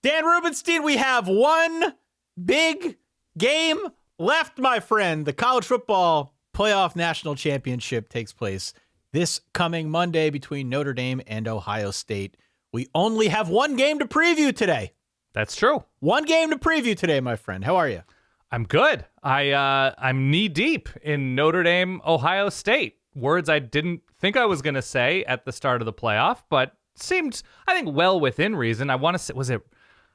Dan Rubenstein, we have one big game left, my friend. The college football playoff national championship takes place this coming Monday between Notre Dame and Ohio State. We only have one game to preview today. That's true. One game to preview today, my friend. How are you? I'm good. I'm knee deep in Notre Dame, Ohio State. Words I didn't think I was going to say at the start of the playoff, but seemed, I think, well within reason. I want to say,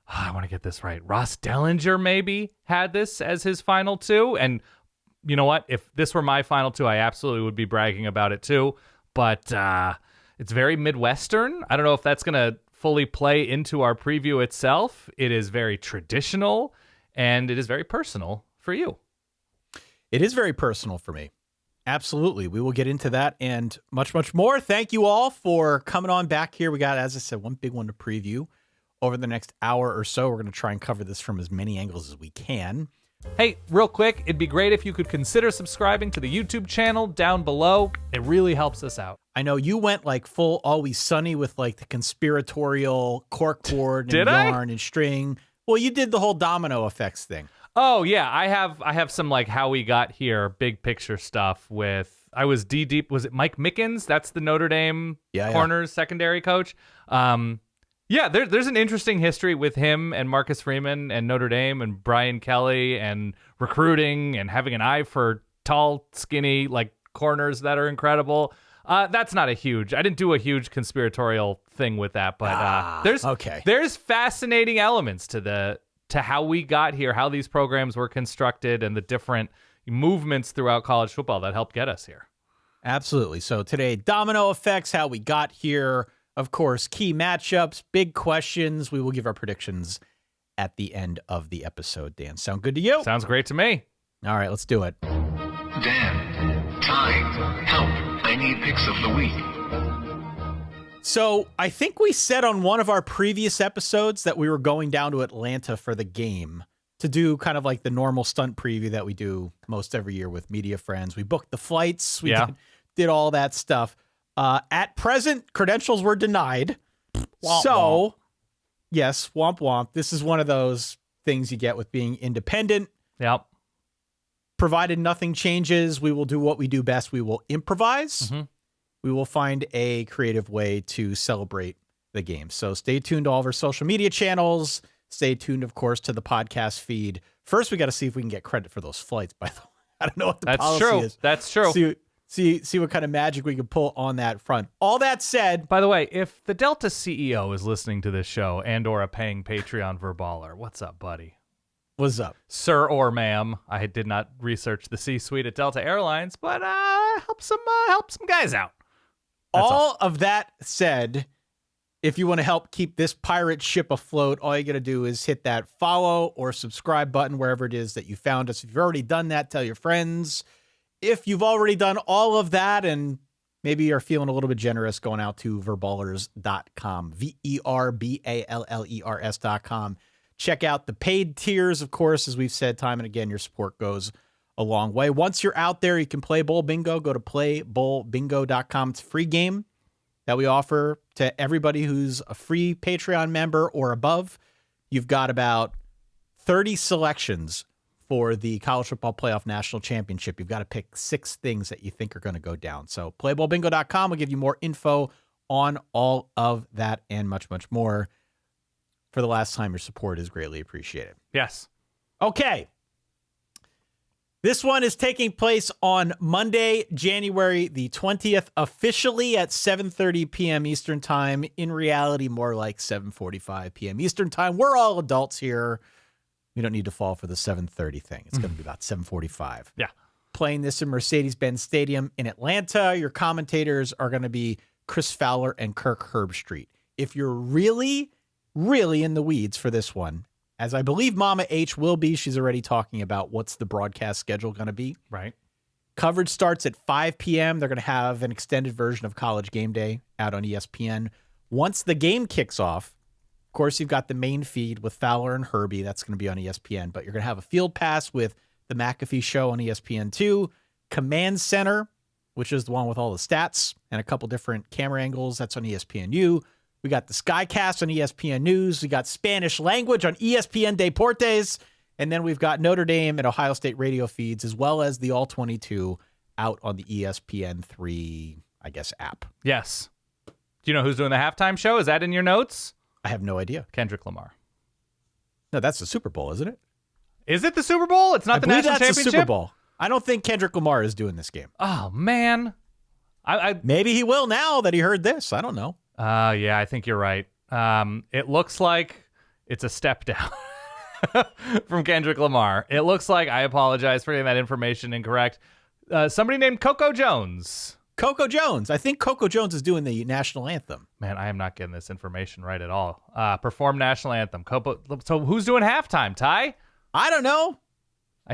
I want to get this right. Ross Dellinger maybe had this as his final two. And you know what? If this were my final two, I absolutely would be bragging about it too. But it's very Midwestern. I don't know if that's going to fully play into our preview itself. It is very traditional, and it is very personal for you. It is very personal for me. Absolutely. We will get into that and much, much more. Thank you all for coming on back here. We got, as I said, one big one to preview. Over the next hour or so, we're going to try and cover this from as many angles as we can. Hey, real quick, it'd be great if you could consider subscribing to the YouTube channel down below. It really helps us out. I know you went like full Always Sunny with like the conspiratorial corkboard and yarn and string. Well, you did the whole domino effects thing. Oh yeah, I have some like how we got here, big picture stuff with. I was deep. Was it Mike Mickens? That's the Notre Dame corners secondary coach. Yeah, there's an interesting history with him and Marcus Freeman and Notre Dame and Brian Kelly and recruiting and having an eye for tall, skinny like corners that are incredible. That's not I didn't do a huge conspiratorial thing with that, but there's fascinating elements to how we got here, how these programs were constructed, and the different movements throughout college football that helped get us here. Absolutely. So today, domino effects, how we got here. Of course, key matchups, big questions. We will give our predictions at the end of the episode. Dan, sound good to you? Sounds great to me. All right, let's do it. Dan, time, help. I need picks of the week. So I think we said on one of our previous episodes that we were going down to Atlanta for the game to do kind of like the normal stunt preview that we do most every year with media friends. We booked the flights. We did all that stuff. At present, credentials were denied. Womp. Yes, womp womp. This is one of those things you get with being independent. Yep. Provided nothing changes, we will do what we do best. We will improvise. Mm-hmm. We will find a creative way to celebrate the game. So stay tuned to all of our social media channels. Stay tuned, of course, to the podcast feed. First, we got to see if we can get credit for those flights, by the way. I don't know what the policy is. That's true. See what kind of magic we can pull on that front. All that said, by the way, if the Delta CEO is listening to this show and or a paying Patreon verballer, what's up, buddy? What's up? Sir or ma'am. I did not research the C-suite at Delta Airlines, but help some guys out. All of that said, if you want to help keep this pirate ship afloat, all you got to do is hit that follow or subscribe button wherever it is that you found us. If you've already done that, tell your friends. If you've already done all of that and maybe you're feeling a little bit generous, going out to verballers.com, VERBALLERS.com. Check out the paid tiers, of course, as we've said time and again, your support goes a long way. Once you're out there, you can play Bowl Bingo. Go to playbowlbingo.com. It's a free game that we offer to everybody who's a free Patreon member or above. You've got about 30 selections for the College Football Playoff National Championship. You've got to pick 6 things that you think are going to go down. So playbowlbingo.com will give you more info on all of that and much, much more. For the last time, your support is greatly appreciated. Yes. Okay. This one is taking place on Monday, January the 20th, officially at 7:30 p.m. Eastern Time. In reality, more like 7:45 p.m. Eastern Time. We're all adults here. We don't need to fall for the 7:30 thing. It's going to be about 7:45. Yeah. Playing this in Mercedes-Benz Stadium in Atlanta. Your commentators are going to be Chris Fowler and Kirk Herbstreit. If you're really in the weeds for this one, as I believe Mama H will be, she's already talking about what's the broadcast schedule going to be. Right. Coverage starts at 5 p.m. They're going to have an extended version of College Game Day out on ESPN. Once the game kicks off, of course, you've got the main feed with Fowler and Herbie. That's going to be on ESPN, but you're going to have a field pass with the McAfee Show on ESPN2, Command Center, which is the one with all the stats and a couple different camera angles. That's on ESPNU. We got the Skycast on ESPN News. We got Spanish language on ESPN Deportes. And then we've got Notre Dame and Ohio State radio feeds, as well as the All 22 out on the ESPN3, I guess, app. Yes. Do you know who's doing the halftime show? Is that in your notes? I have no idea. Kendrick Lamar. No, that's the Super Bowl, isn't it? Is it the Super Bowl? It's not the national championship? The Super Bowl. I don't think Kendrick Lamar is doing this game. Oh, man. Maybe he will now that he heard this. I don't know. Yeah, I think you're right. It looks like it's a step down from Kendrick Lamar. It looks like, I apologize for getting that information incorrect, somebody named Coco Jones. Coco Jones. I think Coco Jones is doing the national anthem. Man, I am not getting this information right at all. Perform national anthem. So who's doing halftime, Ty? I don't know.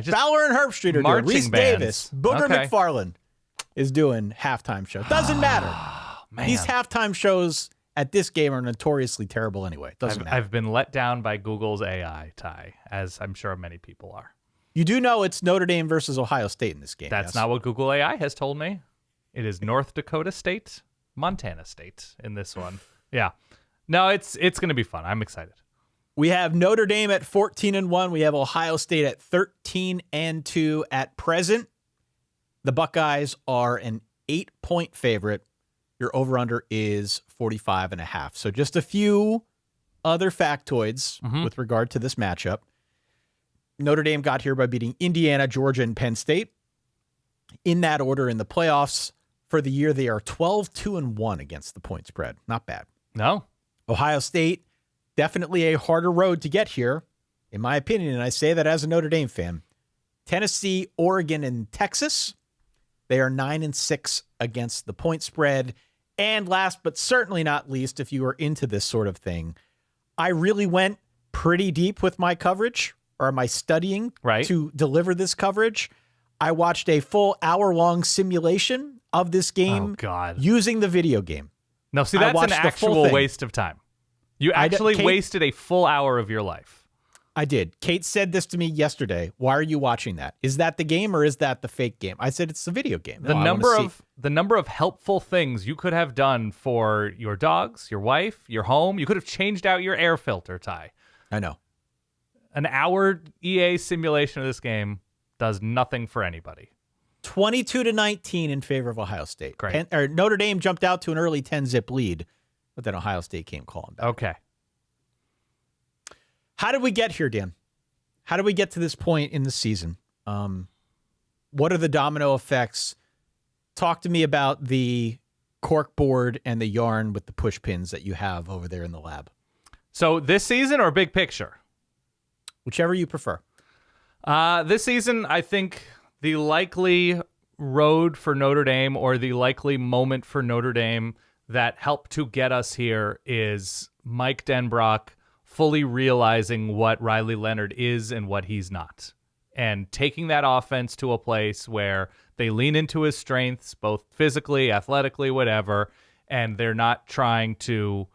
Fowler and Herbstreit are doing. Reese Davis. Booger McFarland is doing halftime show. Doesn't matter. Man. These halftime shows at this game are notoriously terrible anyway. Doesn't matter. I've been let down by Google's AI, Ty, as I'm sure many people are. You do know it's Notre Dame versus Ohio State in this game. That's not what Google AI has told me. It is North Dakota State, Montana State in this one. Yeah. No, it's going to be fun. I'm excited. We have Notre Dame at 14-1. We have Ohio State at 13-2 at present. The Buckeyes are an 8-point favorite. Your over-under is 45.5. So just a few other factoids with regard to this matchup. Notre Dame got here by beating Indiana, Georgia, and Penn State. In that order in the playoffs for the year, they are 12-2-1 against the point spread. Not bad. No. Ohio State, definitely a harder road to get here, in my opinion, and I say that as a Notre Dame fan. Tennessee, Oregon, and Texas, they are 9-6 against the point spread. And last but certainly not least, if you are into this sort of thing, I really went pretty deep with my coverage, or my studying to deliver this coverage. I watched a full hour-long simulation of this game using the video game. No, see, that's an actual waste of time. You actually wasted a full hour of your life. I did. Kate said this to me yesterday. Why are you watching that? Is that the game or is that the fake game? I said it's the video game. The number of helpful things you could have done for your dogs, your wife, your home. You could have changed out your air filter, Ty. I know. An hour EA simulation of this game does nothing for anybody. 22-19 in favor of Ohio State. Great. Notre Dame jumped out to an early 10-zip lead, but then Ohio State came calling back. Okay. How did we get here, Dan? How did we get to this point in the season? What are the domino effects? Talk to me about the cork board and the yarn with the push pins that you have over there in the lab. So this season or big picture? Whichever you prefer. This season, I think the likely road for Notre Dame or the likely moment for Notre Dame that helped to get us here is Mike Denbrock fully realizing what Riley Leonard is and what he's not, and taking that offense to a place where they lean into his strengths, both physically, athletically, whatever, and they're not trying to,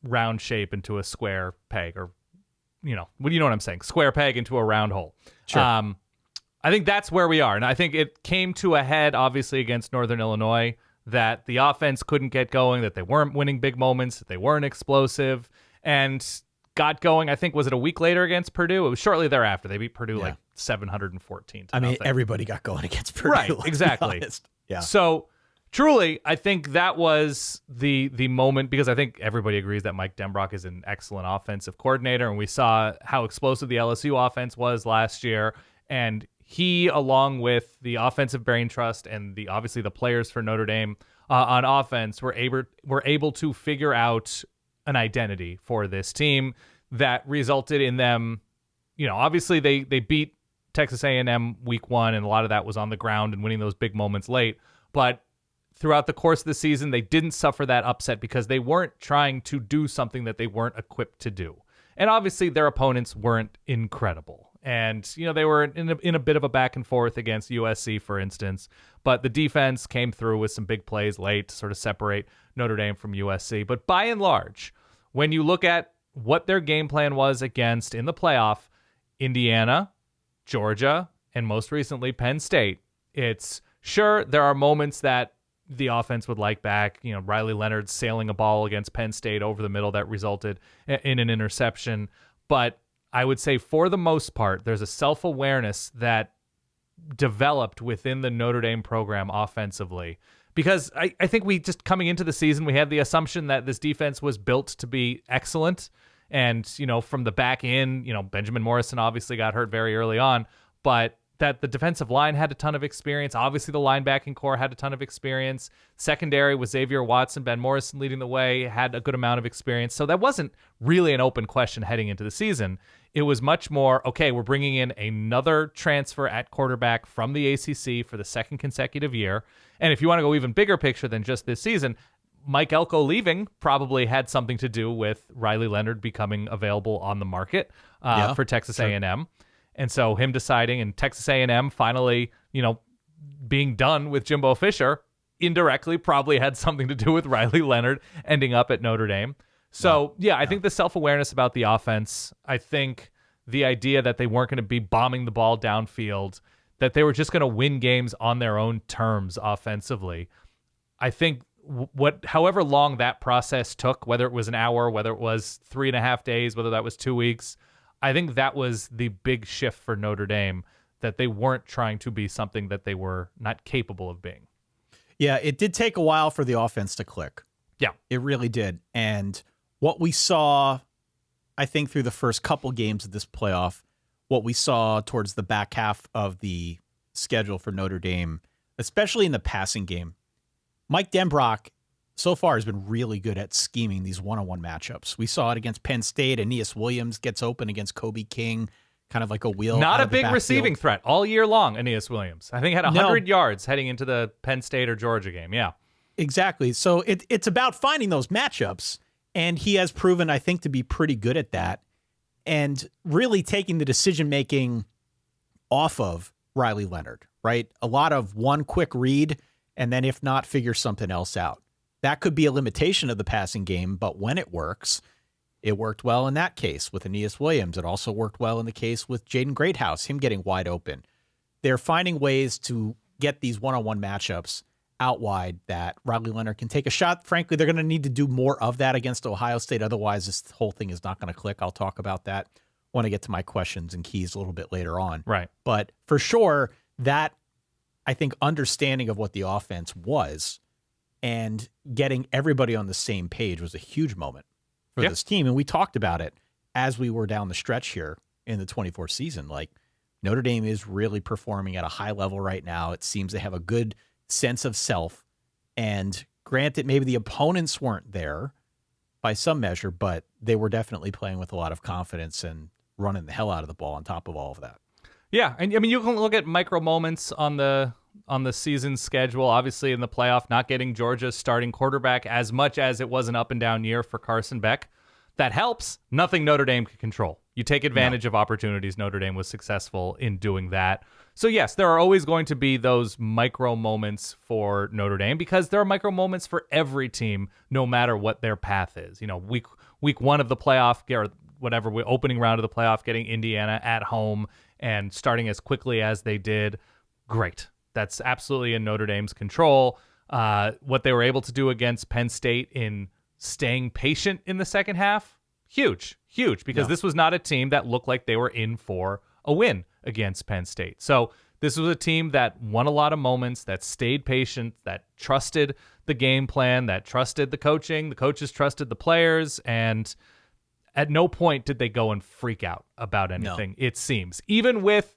round shape into a square peg or, you know what I'm saying? Square peg into a round hole. Sure. I think that's where we are. And I think it came to a head, obviously, against Northern Illinois, that the offense couldn't get going, that they weren't winning big moments, that they weren't explosive, and got going, I think, was it a week later against Purdue? It was shortly thereafter. They beat Purdue like 714 to nothing. Everybody got going against Purdue. Right, exactly. Yeah. So, truly, I think that was the moment, because I think everybody agrees that Mike Denbrock is an excellent offensive coordinator, and we saw how explosive the LSU offense was last year, and he, along with the offensive brain trust and obviously the players for Notre Dame on offense, were able to figure out an identity for this team that resulted in them, obviously they beat Texas A&M week 1, and a lot of that was on the ground and winning those big moments late. But throughout the course of the season, they didn't suffer that upset because they weren't trying to do something that they weren't equipped to do. And obviously their opponents weren't incredible. And, they were in a bit of a back and forth against USC, for instance. But the defense came through with some big plays late to sort of separate Notre Dame from USC. But by and large, when you look at what their game plan was against, in the playoff, Indiana, Georgia, and most recently Penn State, it's sure there are moments that, the offense would like back. Riley Leonard sailing a ball against Penn State over the middle that resulted in an interception. But I would say for the most part, there's a self-awareness that developed within the Notre Dame program offensively. Because I think we just coming into the season, we had the assumption that this defense was built to be excellent. And, from the back end, Benjamin Morrison obviously got hurt very early on, but that the defensive line had a ton of experience. Obviously, the linebacking core had a ton of experience. Secondary with Xavier Watson, Ben Morrison leading the way, had a good amount of experience. So that wasn't really an open question heading into the season. It was much more, okay, we're bringing in another transfer at quarterback from the ACC for the second consecutive year. And if you want to go even bigger picture than just this season, Mike Elko leaving probably had something to do with Riley Leonard becoming available on the market for Texas A&M. And so him deciding, and Texas A&M finally, being done with Jimbo Fisher, indirectly probably had something to do with Riley Leonard ending up at Notre Dame. So, I think the self-awareness about the offense, I think the idea that they weren't going to be bombing the ball downfield, that they were just going to win games on their own terms offensively. I think however long that process took, whether it was an hour, whether it was 3.5 days, whether that was 2 weeks, I think that was the big shift for Notre Dame, that they weren't trying to be something that they were not capable of being. Yeah, it did take a while for the offense to click. Yeah. It really did. And what we saw, I think, through the first couple games of this playoff, what we saw towards the back half of the schedule for Notre Dame, especially in the passing game, Mike Denbrock so far has been really good at scheming these one-on-one matchups. We saw it against Penn State. Aeneas Williams gets open against Kobe King, kind of like a wheel. Not a big receiving threat all year long, Aeneas Williams. I think had 100 yards heading into the Penn State or Georgia game. Yeah, exactly. So it's about finding those matchups, and he has proven, I think, to be pretty good at that, and really taking the decision-making off of Riley Leonard, right? A lot of one quick read, and then if not, figure something else out. That could be a limitation of the passing game, but when it works, it worked well in that case with Aeneas Williams. It also worked well in the case with Jaden Greathouse, him getting wide open. They're finding ways to get these one-on-one matchups out wide that Riley Leonard can take a shot. Frankly, they're going to need to do more of that against Ohio State. Otherwise, this whole thing is not going to click. I'll talk about that when I get to my questions and keys a little bit later on. Right. But for sure, that, I think, understanding of what the offense was and getting everybody on the same page was a huge moment for this team. And we talked about it as we were down the stretch here in the 24 season. Like, Notre Dame is really performing at a high level right now. It seems they have a good sense of self. And granted, maybe the opponents weren't there by some measure, but they were definitely playing with a lot of confidence and running the hell out of the ball on top of all of that. Yeah, and I mean, you can look at micro moments on the season schedule. Obviously, in the playoff, not getting Georgia's starting quarterback as much as it was an up and down year for Carson Beck. That helps. Nothing Notre Dame can control. You take advantage of opportunities. Notre Dame was successful in doing that. So yes, there are always going to be those micro moments for Notre Dame because there are micro moments for every team, no matter what their path is. Week one of the playoff, or whatever, opening round of the playoff, getting Indiana at home and starting as quickly as they did, great. That's absolutely in Notre Dame's control. What they were able to do against Penn State in staying patient in the second half, huge, because this was not a team that looked like they were in for a win against Penn State. So this was a team that won a lot of moments, that stayed patient, that trusted the game plan, that trusted the coaching. The coaches trusted the players, and at no point did they go and freak out about anything, it seems. Even with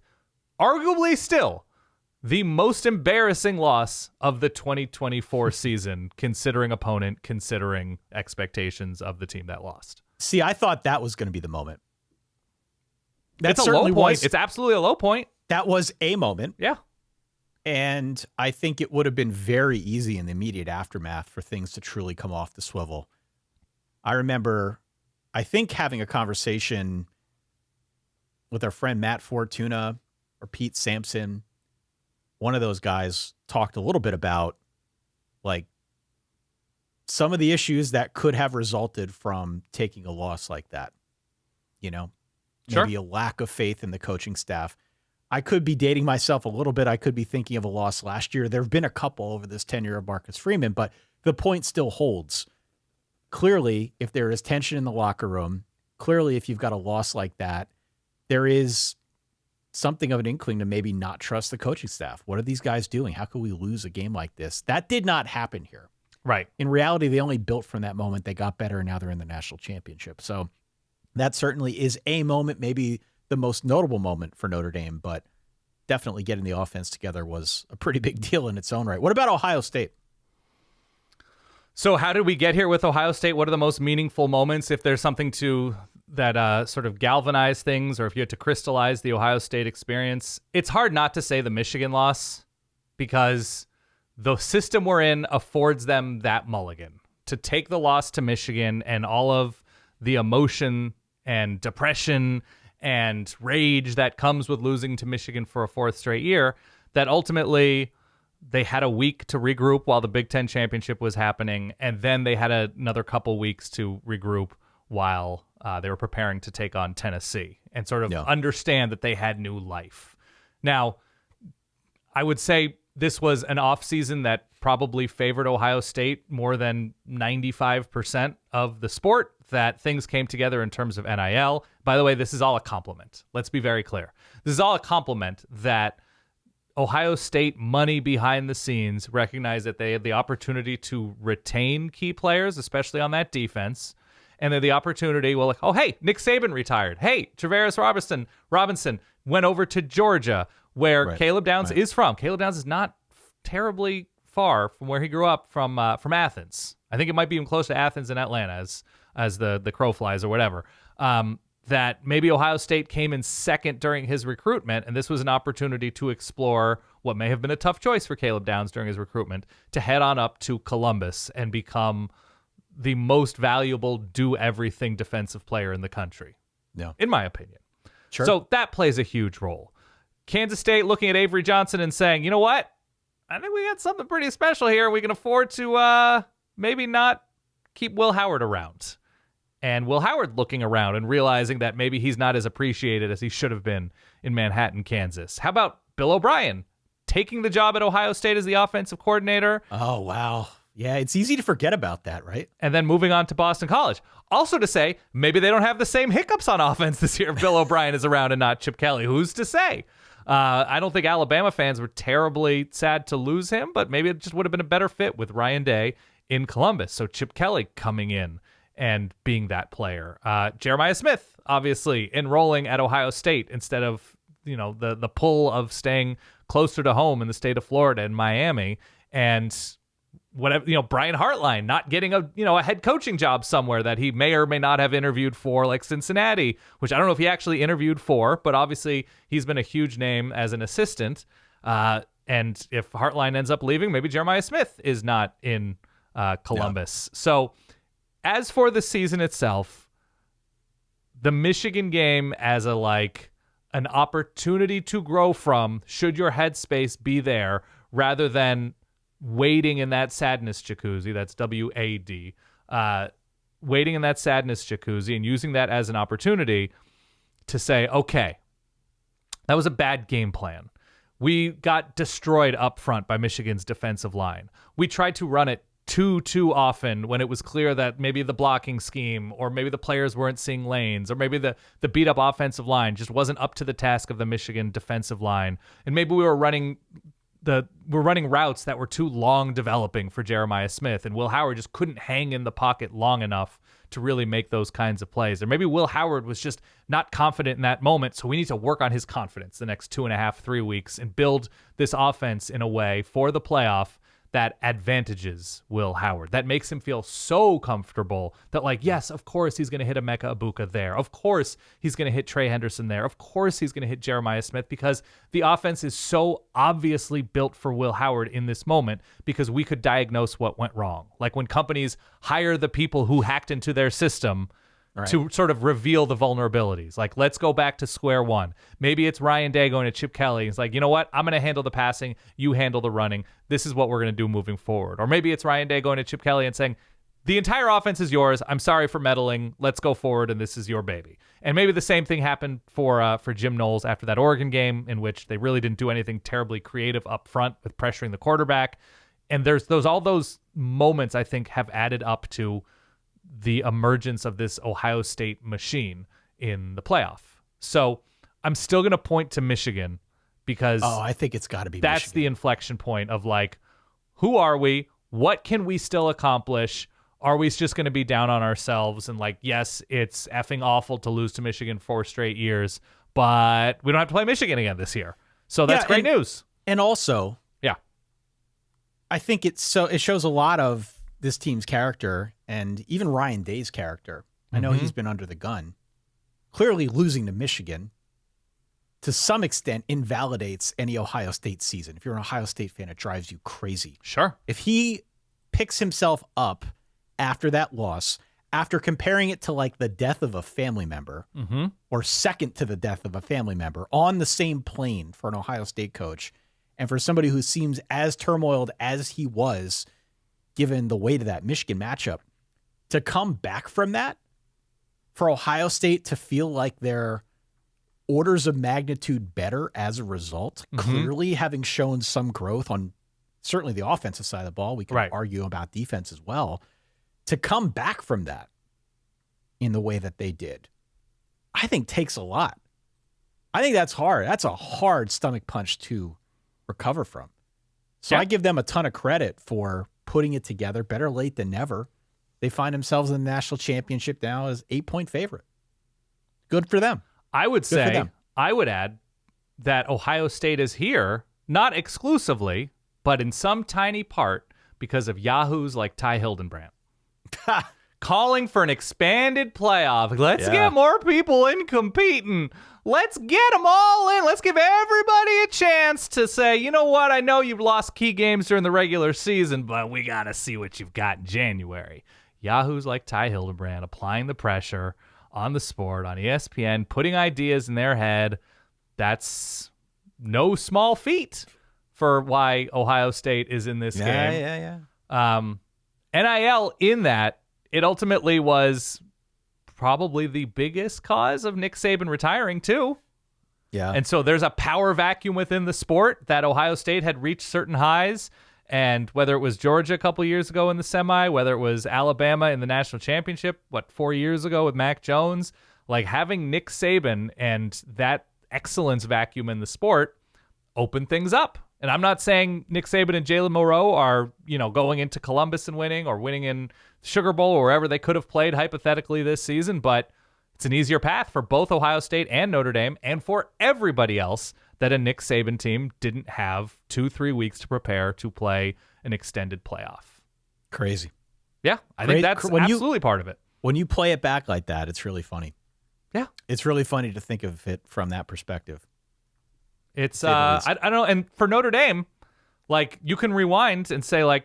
arguably still the most embarrassing loss of the 2024 season, considering opponent, considering expectations of the team that lost. See, I thought that was going to be the moment. That's a low point. It's absolutely a low point. That was a moment. Yeah. And I think it would have been very easy in the immediate aftermath for things to truly come off the swivel. I remember, I think, having a conversation with our friend Matt Fortuna or Pete Sampson. One of those guys talked a little bit about like some of the issues that could have resulted from taking a loss like that. Maybe a lack of faith in the coaching staff. I could be dating myself a little bit. I could be thinking of a loss last year. There have been a couple over this tenure of Marcus Freeman, but the point still holds. Clearly, if there is tension in the locker room, clearly if you've got a loss like that, there is something of an inkling to maybe not trust the coaching staff. What are these guys doing? How could we lose a game like this? That did not happen here. Right. In reality, they only built from that moment. They got better, and now they're in the national championship. So that certainly is a moment, maybe the most notable moment for Notre Dame, but definitely getting the offense together was a pretty big deal in its own right. What about Ohio State? So how did we get here with Ohio State? What are the most meaningful moments? If there's something to that sort of galvanize things, or if you had to crystallize the Ohio State experience, it's hard not to say the Michigan loss, because the system we're in affords them that mulligan to take the loss to Michigan and all of the emotion and depression and rage that comes with losing to Michigan for a fourth straight year, that ultimately they had a week to regroup while the Big Ten championship was happening, and then they had another couple weeks to regroup while they were preparing to take on Tennessee and sort of understand that they had new life. Now, I would say this was an offseason that probably favored Ohio State more than 95% of the sport, that things came together in terms of NIL. By the way, this is all a compliment. Let's be very clear. This is all a compliment that Ohio State money behind the scenes recognized that they had the opportunity to retain key players, especially on that defense. And then the opportunity, well, like, oh, hey, Nick Saban retired. Hey, Travaris Robinson went over to Georgia, where Caleb Downs is from. Caleb Downs is not terribly far from where he grew up, from Athens. I think it might be even close to Athens and Atlanta, as the crow flies or whatever. That maybe Ohio State came in second during his recruitment, and this was an opportunity to explore what may have been a tough choice for Caleb Downs during his recruitment, to head on up to Columbus and become the most valuable do-everything defensive player in the country, in my opinion. Sure. So that plays a huge role. Kansas State looking at Avery Johnson and saying, you know what? I think we got something pretty special here. We can afford to maybe not keep Will Howard around. And Will Howard looking around and realizing that maybe he's not as appreciated as he should have been in Manhattan, Kansas. How about Bill O'Brien taking the job at Ohio State as the offensive coordinator? Oh, wow. Yeah, it's easy to forget about that, right? And then moving on to Boston College. Also to say, maybe they don't have the same hiccups on offense this year if Bill O'Brien is around and not Chip Kelly. Who's to say? I don't think Alabama fans were terribly sad to lose him, but maybe it just would have been a better fit with Ryan Day in Columbus. So Chip Kelly coming in and being that player. Jeremiyah Smith, obviously, enrolling at Ohio State instead of, the pull of staying closer to home in the state of Florida and Miami. And whatever, Brian Hartline not getting a head coaching job somewhere that he may or may not have interviewed for, like Cincinnati, which I don't know if he actually interviewed for, but obviously he's been a huge name as an assistant. And if Hartline ends up leaving, maybe Jeremiyah Smith is not in Columbus. Yeah. So as for the season itself, the Michigan game as an opportunity to grow from, should your headspace be there, rather than waiting in that sadness jacuzzi, that's WAD, waiting in that sadness jacuzzi and using that as an opportunity to say, okay, that was a bad game plan. We got destroyed up front by Michigan's defensive line. We tried to run it too often when it was clear that maybe the blocking scheme, or maybe the players weren't seeing lanes, or maybe the beat up offensive line just wasn't up to the task of the Michigan defensive line. And maybe we were running routes that were too long developing for Jeremiyah Smith, and Will Howard just couldn't hang in the pocket long enough to really make those kinds of plays. Or maybe Will Howard was just not confident in that moment, so we need to work on his confidence the next 2.5, 3 weeks and build this offense in a way for the playoff that advantages Will Howard, that makes him feel so comfortable that, yes, of course he's going to hit Emeka Egbuka there. Of course he's going to hit Trey Henderson there. Of course he's going to hit Jeremiyah Smith, because the offense is so obviously built for Will Howard in this moment, because we could diagnose what went wrong. Like when companies hire the people who hacked into their system to sort of reveal the vulnerabilities. Like, let's go back to square one. Maybe it's Ryan Day going to Chip Kelly. It's like, you know what? I'm going to handle the passing. You handle the running. This is what we're going to do moving forward. Or maybe it's Ryan Day going to Chip Kelly and saying, the entire offense is yours. I'm sorry for meddling. Let's go forward, and this is your baby. And maybe the same thing happened for Jim Knowles after that Oregon game, in which they really didn't do anything terribly creative up front with pressuring the quarterback. And there's all those moments, I think, have added up to the emergence of this Ohio State machine in the playoff. So I'm still going to point to Michigan because I think it's got to be that's Michigan. The inflection point of like, who are we? What can we still accomplish? Are we just going to be down on ourselves and like, yes, it's effing awful to lose to Michigan 4 straight years, but we don't have to play Michigan again this year. So that's great news. And also, I think it shows a lot of this team's character and even Ryan Day's character. I know he's been under the gun. Clearly losing to Michigan to some extent invalidates any Ohio State season. If you're an Ohio State fan, it drives you crazy. Sure. If he picks himself up after that loss, after comparing it to like the death of a family member or second to the death of a family member on the same plane for an Ohio State coach, and for somebody who seems as turmoiled as he was, given the weight of that Michigan matchup, to come back from that, for Ohio State to feel like they're orders of magnitude better as a result, clearly having shown some growth on certainly the offensive side of the ball. We can argue about defense as well. To come back from that in the way that they did, I think takes a lot. I think that's hard. That's a hard stomach punch to recover from. So I give them a ton of credit for putting it together. Better late than never. They find themselves in the national championship now as 8-point favorite. Good for them. I would add that Ohio State is here, not exclusively, but in some tiny part because of yahoos like Ty Hildenbrandt. Calling for an expanded playoff. Let's get more people in competing. Let's get them all in. Let's give everybody a chance to say, you know what? I know you've lost key games during the regular season, but we got to see what you've got in January. Yahoos like Ty Hildenbrandt applying the pressure on the sport, on ESPN, putting ideas in their head. That's no small feat for why Ohio State is in this game. NIL in that, it ultimately was probably the biggest cause of Nick Saban retiring too. Yeah. And so there's a power vacuum within the sport that Ohio State had reached certain highs. And whether it was Georgia a couple years ago in the semi, whether it was Alabama in the national championship, 4 years ago with Mac Jones, like having Nick Saban and that excellence vacuum in the sport opened things up. And I'm not saying Nick Saban and Jalen Monroe are, going into Columbus and winning or winning in Sugar Bowl or wherever they could have played hypothetically this season, but it's an easier path for both Ohio State and Notre Dame and for everybody else that a Nick Saban team didn't have 2-3 weeks to prepare to play an extended playoff. Crazy. Yeah, I think that's absolutely part of it. When you play it back like that, it's really funny. Yeah. It's really funny to think of it from that perspective. It's, I don't know. And for Notre Dame, you can rewind and say,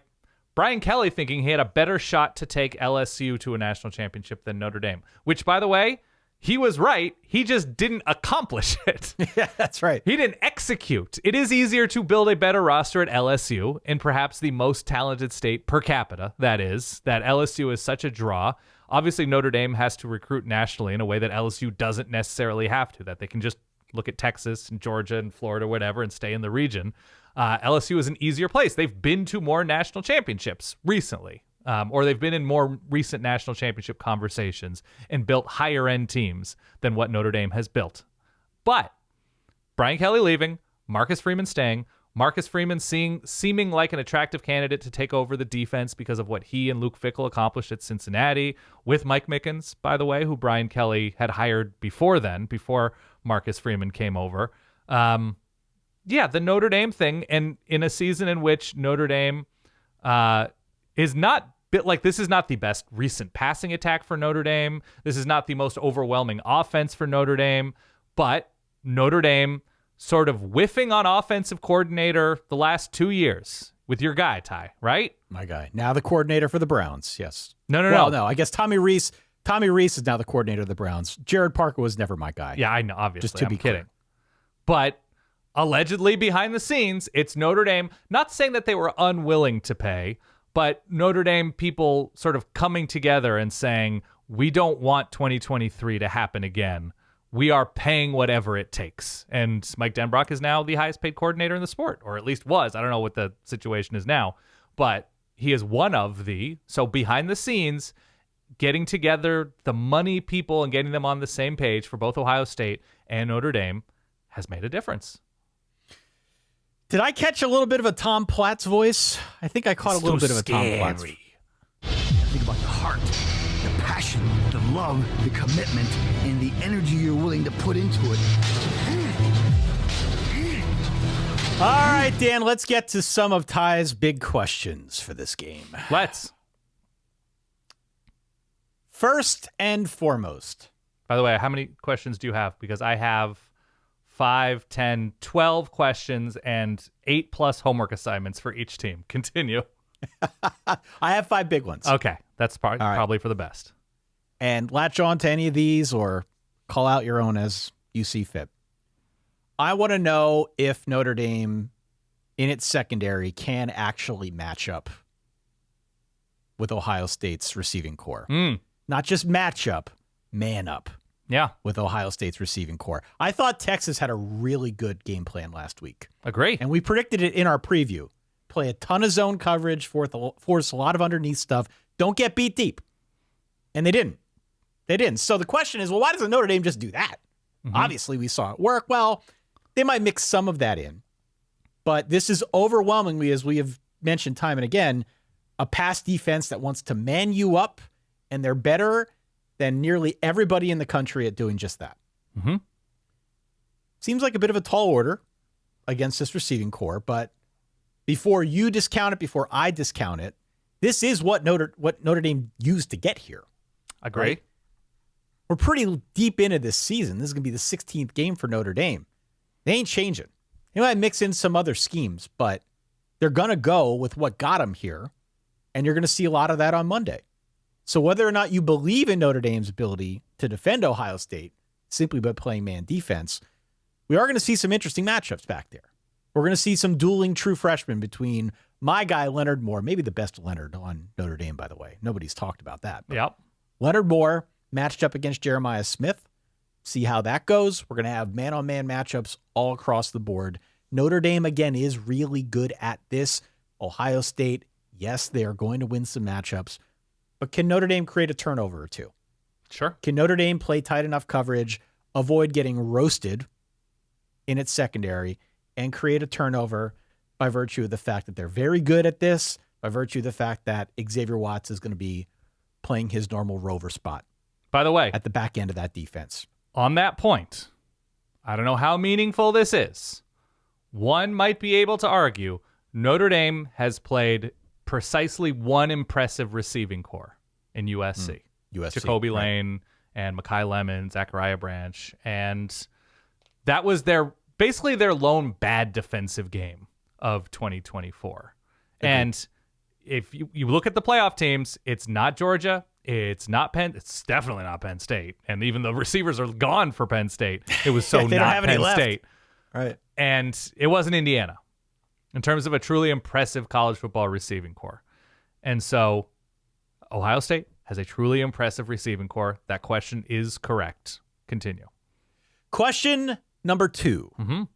Brian Kelly thinking he had a better shot to take LSU to a national championship than Notre Dame, which, by the way, he was right. He just didn't accomplish it. Yeah, that's right. He didn't execute. It is easier to build a better roster at LSU in perhaps the most talented state per capita. That LSU is such a draw. Obviously, Notre Dame has to recruit nationally in a way that LSU doesn't necessarily have to, that they can just look at Texas and Georgia and Florida, whatever, and stay in the region. LSU is an easier place. They've been to more national championships recently, or they've been in more recent national championship conversations and built higher-end teams than what Notre Dame has built. But Brian Kelly leaving, Marcus Freeman staying, Marcus Freeman seeming like an attractive candidate to take over the defense because of what he and Luke Fickell accomplished at Cincinnati with Mike Mickens, by the way, who Brian Kelly had hired before Marcus Freeman came over. The Notre Dame thing, and in a season in which Notre Dame is not this is not the best recent passing attack for Notre Dame. This is not the most overwhelming offense for Notre Dame, but Notre Dame sort of whiffing on offensive coordinator the last 2 years with your guy, Ty, right? My guy. Now the coordinator for the Browns, yes. No. I guess Tommy Rees is now the coordinator of the Browns. Jared Parker was never my guy. Yeah, I know, obviously. Just to be kidding. Clear. But allegedly behind the scenes, it's Notre Dame, not saying that they were unwilling to pay, but Notre Dame people sort of coming together and saying, we don't want 2023 to happen again. We are paying whatever it takes. And Mike Denbrock is now the highest paid coordinator in the sport, or at least was. I don't know what the situation is now, but he is one of so behind the scenes, getting together the money people and getting them on the same page for both Ohio State and Notre Dame has made a difference. Did I catch a little bit of a Tom Platt's voice? I think I caught a little bit of a Tom Platt's. Think about the heart, the passion, the love, the commitment, and the energy you're willing to put into it. All right, Dan, let's get to some of Ty's big questions for this game. Let's. First and foremost. By the way, how many questions do you have? Because I have 5, 10, 12 questions and 8+ homework assignments for each team. Continue. I have 5 big ones. Okay. That's probably for the best. And latch on to any of these or call out your own as you see fit. I want to know if Notre Dame in its secondary can actually match up with Ohio State's receiving core. Not just match up, man up. Yeah. With Ohio State's receiving core. I thought Texas had a really good game plan last week. Agree. And we predicted it in our preview. Play a ton of zone coverage, force a lot of underneath stuff. Don't get beat deep. And they didn't. So the question is, well, why doesn't Notre Dame just do that? Obviously, we saw it work. Well, they might mix some of that in. But this is overwhelmingly, as we have mentioned time and again, a pass defense that wants to man you up, and they're better than nearly everybody in the country at doing just that. Seems like a bit of a tall order against this receiving core, but before you discount it, before I discount it, this is what Notre Dame used to get here. Agree. Right? We're pretty deep into this season. This is going to be the 16th game for Notre Dame. They ain't changing. They might mix in some other schemes, but they're going to go with what got them here, and you're going to see a lot of that on Monday. So whether or not you believe in Notre Dame's ability to defend Ohio State simply by playing man defense, we are going to see some interesting matchups back there. We're going to see some dueling true freshmen between my guy, Leonard Moore, maybe the best Leonard on Notre Dame, by the way. Nobody's talked about that. Yep. Leonard Moore matched up against Jeremiyah Smith. See how that goes. We're going to have man-on-man matchups all across the board. Notre Dame, again, is really good at this. Ohio State, yes, they are going to win some matchups. But can Notre Dame create a turnover or two? Sure. Can Notre Dame play tight enough coverage, avoid getting roasted in its secondary, and create a turnover by virtue of the fact that they're very good at this, by virtue of the fact that Xavier Watts is going to be playing his normal rover spot. By the way, at the back end of that defense. On that point, I don't know how meaningful this is. One might be able to argue Notre Dame has played precisely one impressive receiving core in USC. Jacoby Lane and Mekhi Lemon, Zachariah Branch. And that was basically their lone bad defensive game of 2024. Agreed. And if you look at the playoff teams, it's not Georgia. It's definitely not Penn State. And even the receivers are gone for Penn State. It was so not Penn State. Right. And it wasn't Indiana in terms of a truly impressive college football receiving core. And so Ohio State has a truly impressive receiving core. That question is correct. Continue. Question number 2.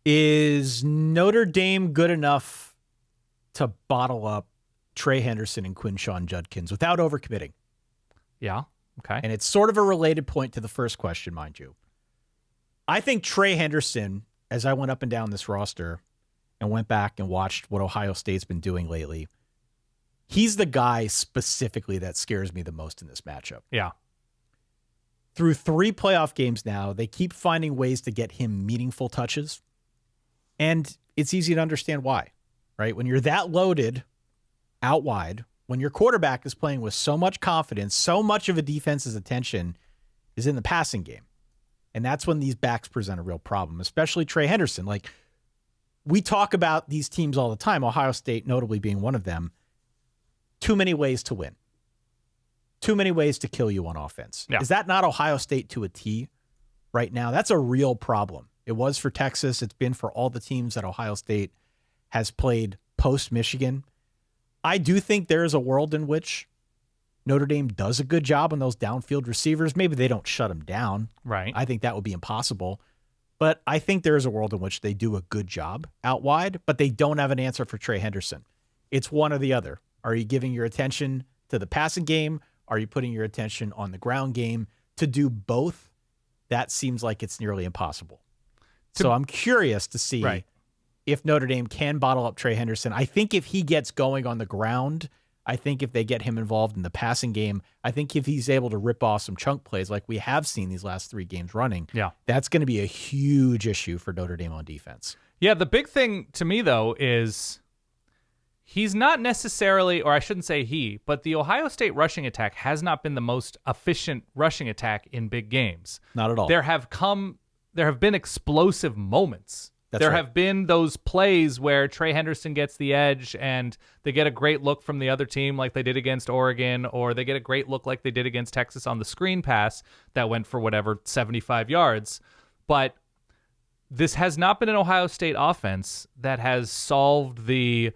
Is Notre Dame good enough to bottle up Trey Henderson and Quinshon Judkins without overcommitting? Yeah. Okay. And it's sort of a related point to the first question, mind you. I think Trey Henderson, as I went up and down this roster and went back and watched what Ohio State's been doing lately, he's the guy specifically that scares me the most in this matchup. Yeah. Through 3 playoff games now, they keep finding ways to get him meaningful touches. And it's easy to understand why, right? When you're that loaded out wide, when your quarterback is playing with so much confidence, so much of a defense's attention is in the passing game. And that's when these backs present a real problem, especially Trey Henderson. Like, we talk about these teams all the time, Ohio State notably being one of them. Too many ways to win. Too many ways to kill you on offense. Yeah. Is that not Ohio State to a T right now? That's a real problem. It was for Texas. It's been for all the teams that Ohio State has played post-Michigan, I do think there is a world in which Notre Dame does a good job on those downfield receivers. Maybe they don't shut them down. Right. I think that would be impossible. But I think there is a world in which they do a good job out wide, but they don't have an answer for Trey Henderson. It's one or the other. Are you giving your attention to the passing game? Are you putting your attention on the ground game? To do both, that seems like it's nearly impossible. So I'm curious to see if Notre Dame can bottle up Trey Henderson. I think if he gets going on the ground, I think if they get him involved in the passing game, I think if he's able to rip off some chunk plays like we have seen these last 3 games running, that's going to be a huge issue for Notre Dame on defense. Yeah, the big thing to me, though, is he's not necessarily, or I shouldn't say he, but the Ohio State rushing attack has not been the most efficient rushing attack in big games. Not at all. There have been explosive moments. There have been those plays where Trey Henderson gets the edge and they get a great look from the other team like they did against Oregon, or they get a great look like they did against Texas on the screen pass that went for 75 yards. But this has not been an Ohio State offense that has solved the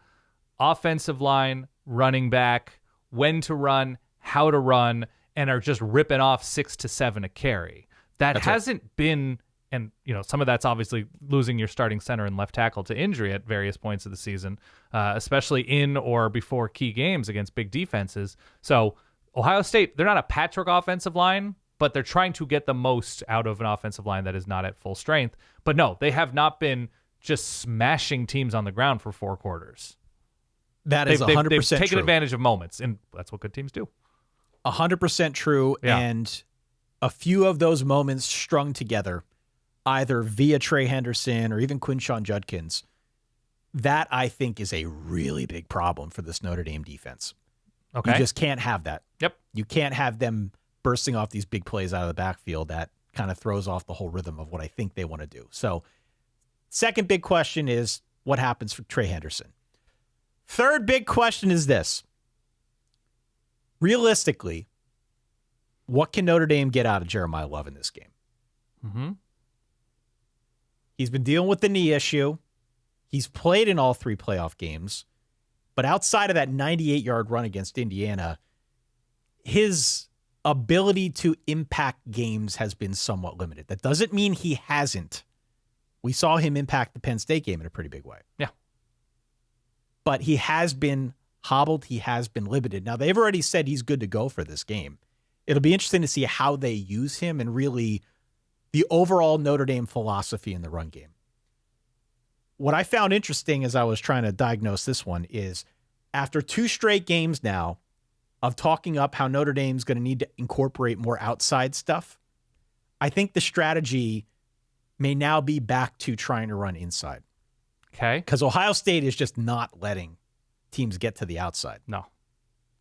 offensive line, running back, when to run, how to run, and are just ripping off 6 to 7 a carry. That hasn't been, and some of that's obviously losing your starting center and left tackle to injury at various points of the season, especially in or before key games against big defenses. So Ohio State, they're not a patchwork offensive line, but they're trying to get the most out of an offensive line that is not at full strength. But no, they have not been just smashing teams on the ground for 4 quarters. That is 100% They've taken true. advantage of moments, and that's what good teams do. 100% true, and a few of those moments strung together, either via Trey Henderson or even Quinshon Judkins, that I think is a really big problem for this Notre Dame defense. Okay. You just can't have that. Yep. You can't have them bursting off these big plays out of the backfield. That kind of throws off the whole rhythm of what I think they want to do. So, second big question is what happens for Trey Henderson? Third big question is this. Realistically, what can Notre Dame get out of Jeremiyah Love in this game? Mm-hmm. He's been dealing with the knee issue. He's played in all 3 playoff games. But outside of that 98-yard run against Indiana, his ability to impact games has been somewhat limited. That doesn't mean he hasn't. We saw him impact the Penn State game in a pretty big way. Yeah. But he has been hobbled. He has been limited. Now, they've already said he's good to go for this game. It'll be interesting to see how they use him and really the overall Notre Dame philosophy in the run game. What I found interesting as I was trying to diagnose this one is after 2 straight games now of talking up how Notre Dame's going to need to incorporate more outside stuff, I think the strategy may now be back to trying to run inside. Okay. Because Ohio State is just not letting teams get to the outside. No.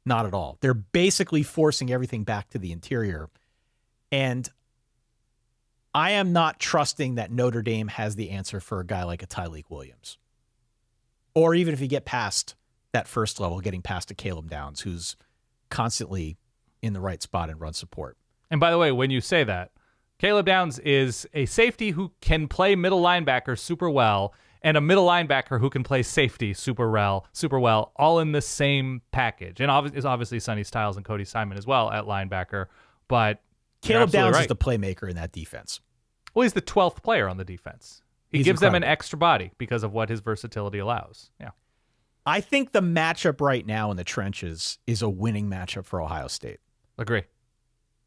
Not at all. They're basically forcing everything back to the interior. And I am not trusting that Notre Dame has the answer for a guy like a Tyleik Williams. Or even if you get past that first level, getting past a Caleb Downs, who's constantly in the right spot in run support. And by the way, when you say that, Caleb Downs is a safety who can play middle linebacker super well, and a middle linebacker who can play safety super well, all in the same package. And obviously Sonny Styles and Cody Simon as well at linebacker. But Caleb Downs is the playmaker in that defense. Well, he's the 12th player on the defense. He gives incredible. them an extra body because of what his versatility allows. Yeah. I think the matchup right now in the trenches is a winning matchup for Ohio State. Agree.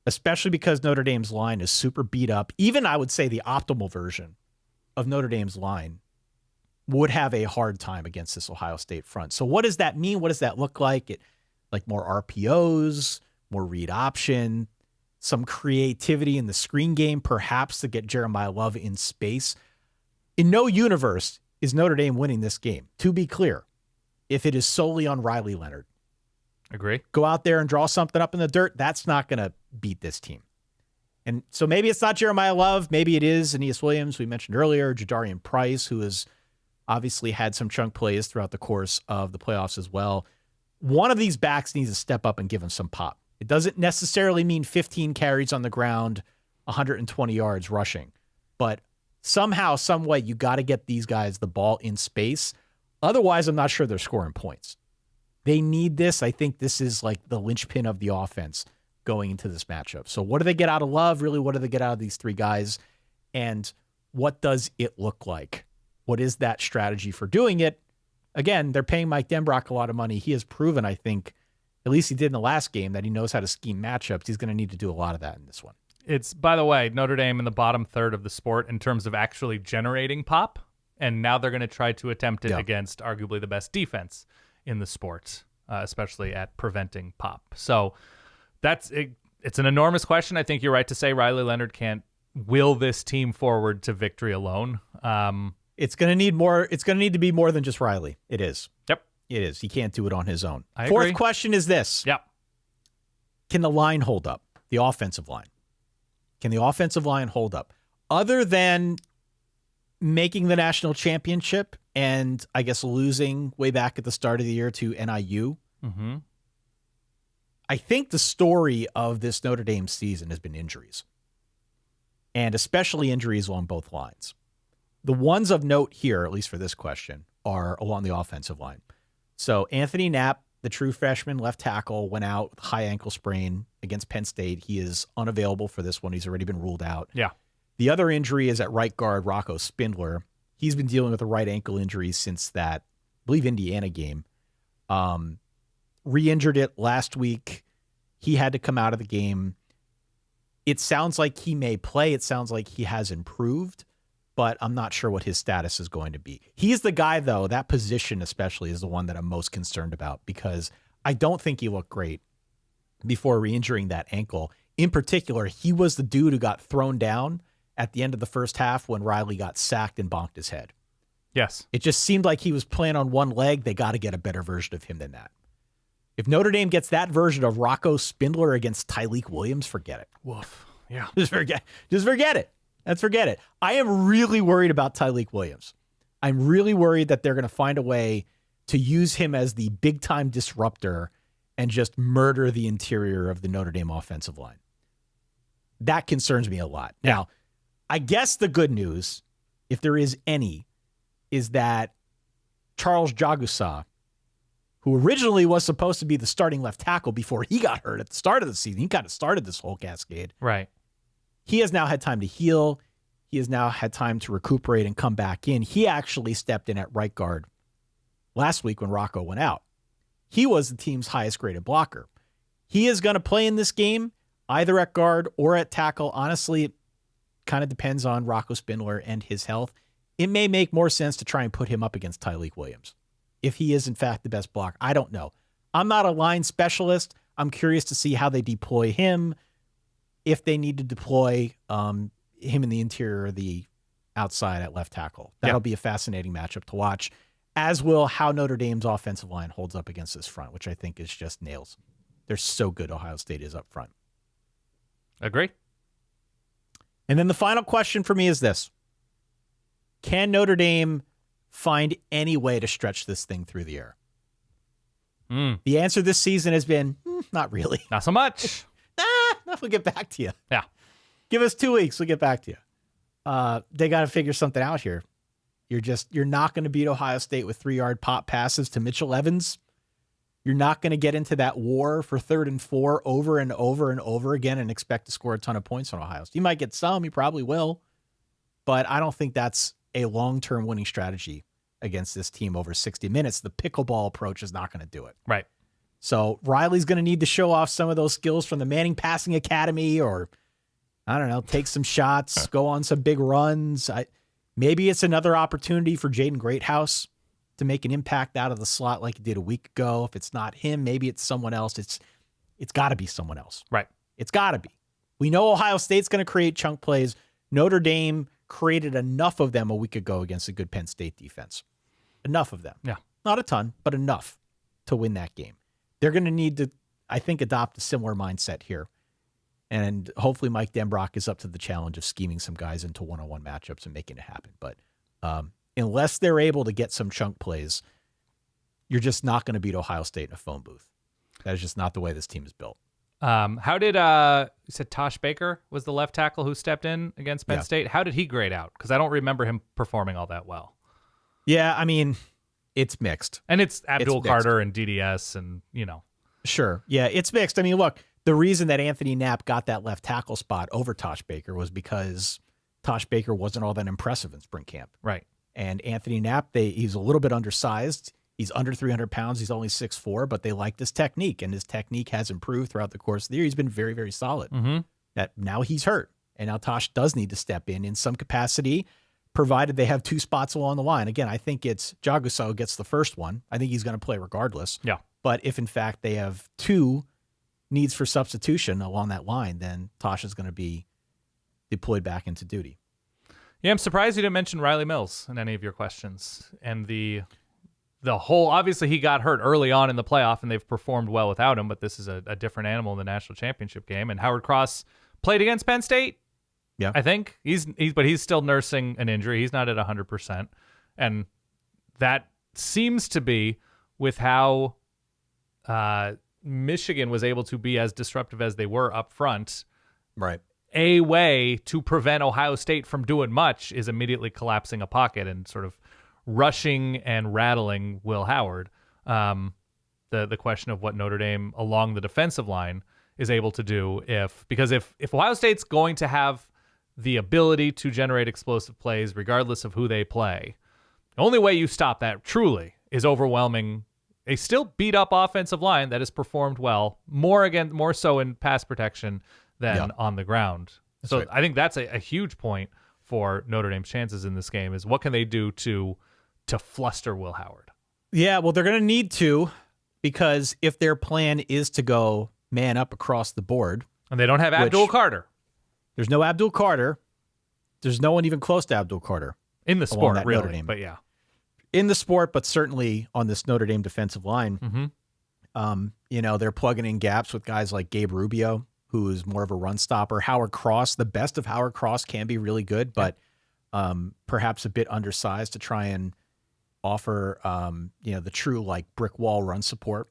Especially because Notre Dame's line is super beat up. Even I would say the optimal version of Notre Dame's line would have a hard time against this Ohio State front. So what does that mean? What does that look like? Like more RPOs, more read option, some creativity in the screen game, perhaps to get Jeremiyah Love in space. In no universe is Notre Dame winning this game, to be clear, if it is solely on Riley Leonard. Agree. Go out there and draw something up in the dirt. That's not going to beat this team. And so maybe it's not Jeremiyah Love. Maybe it is Aeneas Williams, we mentioned earlier, Jadarian Price, who has obviously had some chunk plays throughout the course of the playoffs as well. One of these backs needs to step up and give him some pop. It doesn't necessarily mean 15 carries on the ground, 120 yards rushing. But somehow, some way, you got to get these guys the ball in space. Otherwise, I'm not sure they're scoring points. They need this. I think this is like the linchpin of the offense going into this matchup. So what do they get out of Love? Really, what do they get out of these three guys? And what does it look like? What is that strategy for doing it? Again, they're paying Mike Denbrock a lot of money. He has proven, I think, at least he did in the last game, that he knows how to scheme matchups. He's going to need to do a lot of that in this one. It's, by the way, Notre Dame in the bottom third of the sport in terms of actually generating pop. And now they're going to try to attempt it against arguably the best defense in the sport, especially at preventing pop. So that's it. It's an enormous question. I think you're right to say Riley Leonard can't will this team forward to victory alone. It's going to need more. It's going to need to be more than just Riley. It is. Yep. It is. He can't do it on his own. Fourth agree. Question is this. Yep. Can the line hold up? The offensive line. Can the offensive line hold up? Other than making the national championship and I guess losing way back at the start of the year to NIU, I think the story of this Notre Dame season has been injuries, and especially injuries along both lines. The ones of note here, at least for this question, are along the offensive line. So Anthony Knapp, the true freshman left tackle, went out with a high ankle sprain against Penn State. He is unavailable for this one. He's already been ruled out. Yeah. The other injury is at right guard, Rocco Spindler. He's been dealing with a right ankle injury since that, I believe, Indiana game. Re-injured it last week. He had to come out of the game. It sounds like he may play. It sounds like he has improved, but I'm not sure what his status is going to be. He's the guy, though, that position especially is the one that I'm most concerned about because I don't think he looked great before re-injuring that ankle. In particular, he was the dude who got thrown down at the end of the first half when Riley got sacked and bonked his head. Yes. It just seemed like he was playing on one leg. They got to get a better version of him than that. If Notre Dame gets that version of Rocco Spindler against Tyleik Williams, forget it. Woof. Yeah. Just forget it. Let's forget it. I am really worried about Tyleik Williams. I'm really worried that they're going to find a way to use him as the big-time disruptor and just murder the interior of the Notre Dame offensive line. That concerns me a lot. Now, I guess the good news, if there is any, is that Charles Jagusa, who originally was supposed to be the starting left tackle before he got hurt at the start of the season, he kind of started this whole cascade. Right. He has now had time to heal. He has now had time to recuperate and come back in. He actually stepped in at right guard last week when Rocco went out. He was the team's highest graded blocker. He is going to play in this game, either at guard or at tackle. Honestly, it kind of depends on Rocco Spindler and his health. It may make more sense to try and put him up against Tyleik Williams if he is, in fact, the best blocker. I don't know. I'm not a line specialist. I'm curious to see how they deploy him, if they need to deploy him in the interior or the outside at left tackle. That'll be a fascinating matchup to watch, as will how Notre Dame's offensive line holds up against this front, which I think is just nails. They're so good, Ohio State is up front. Agree. And then the final question for me is this. Can Notre Dame find any way to stretch this thing through the air? The answer this season has been, not really. Not so much. We'll get back to you. Yeah. Give us 2 weeks. We'll get back to you. They got to figure something out here. You're not going to beat Ohio State with 3-yard pop passes to Mitchell Evans. You're not going to get into that war for 3rd and 4 over and over and over again and expect to score a ton of points on Ohio State. You might get some. You probably will. But I don't think that's a long-term winning strategy against this team over 60 minutes. The pickleball approach is not going to do it. Right. So Riley's going to need to show off some of those skills from the Manning Passing Academy, or, I don't know, take some shots, go on some big runs. Maybe it's another opportunity for Jaden Greathouse to make an impact out of the slot like he did a week ago. If it's not him, maybe it's someone else. It's got to be someone else. Right. It's got to be. We know Ohio State's going to create chunk plays. Notre Dame created enough of them a week ago against a good Penn State defense. Enough of them. Yeah. Not a ton, but enough to win that game. They're going to need to, I think, adopt a similar mindset here. And hopefully Mike Denbrock is up to the challenge of scheming some guys into one-on-one matchups and making it happen. But unless they're able to get some chunk plays, you're just not going to beat Ohio State in a phone booth. That is just not the way this team is built. How did, you said Tosh Baker was the left tackle who stepped in against Penn State. How did he grade out? Because I don't remember him performing all that well. Yeah, I mean, It's mixed. And it's Abdul mixed. Carter and DDS and, Sure. Yeah, it's mixed. I mean, look, the reason that Anthony Knapp got that left tackle spot over Tosh Baker was because Tosh Baker wasn't all that impressive in spring camp. Right. And Anthony Knapp, he's a little bit undersized. He's under 300 pounds. He's only 6'4", but they liked his technique, and his technique has improved throughout the course of the year. He's been very, very solid. Mm-hmm. That now he's hurt, and now Tosh does need to step in some capacity, provided they have two spots along the line. Again, I think it's Jaguso gets the first one. I think he's going to play regardless. Yeah. But if, in fact, they have two needs for substitution along that line, then Tosh is going to be deployed back into duty. Yeah, I'm surprised you didn't mention Riley Mills in any of your questions. And the whole, obviously he got hurt early on in the playoff and they've performed well without him, but this is a different animal in the national championship game. And Howard Cross played against Penn State. Yeah. I think but he's still nursing an injury. He's not at 100%. And that seems to be with how Michigan was able to be as disruptive as they were up front. Right. A way to prevent Ohio State from doing much is immediately collapsing a pocket and sort of rushing and rattling Will Howard. The question of what Notre Dame along the defensive line is able to do because if Ohio State's going to have the ability to generate explosive plays regardless of who they play, the only way you stop that truly is overwhelming a still beat up offensive line that has performed well, more so in pass protection than on the ground. So right. I think that's a huge point for Notre Dame's chances in this game is what can they do to fluster Will Howard? Yeah, well, they're going to need to, because if their plan is to go man up across the board. And they don't have Abdul Carter. There's no Abdul Carter. There's no one even close to Abdul Carter. In the sport, really, but yeah. In the sport, but certainly on this Notre Dame defensive line. Mm-hmm. They're plugging in gaps with guys like Gabe Rubio, who is more of a run stopper. Howard Cross, the best of Howard Cross, can be really good, but perhaps a bit undersized to try and offer, the true like brick wall run support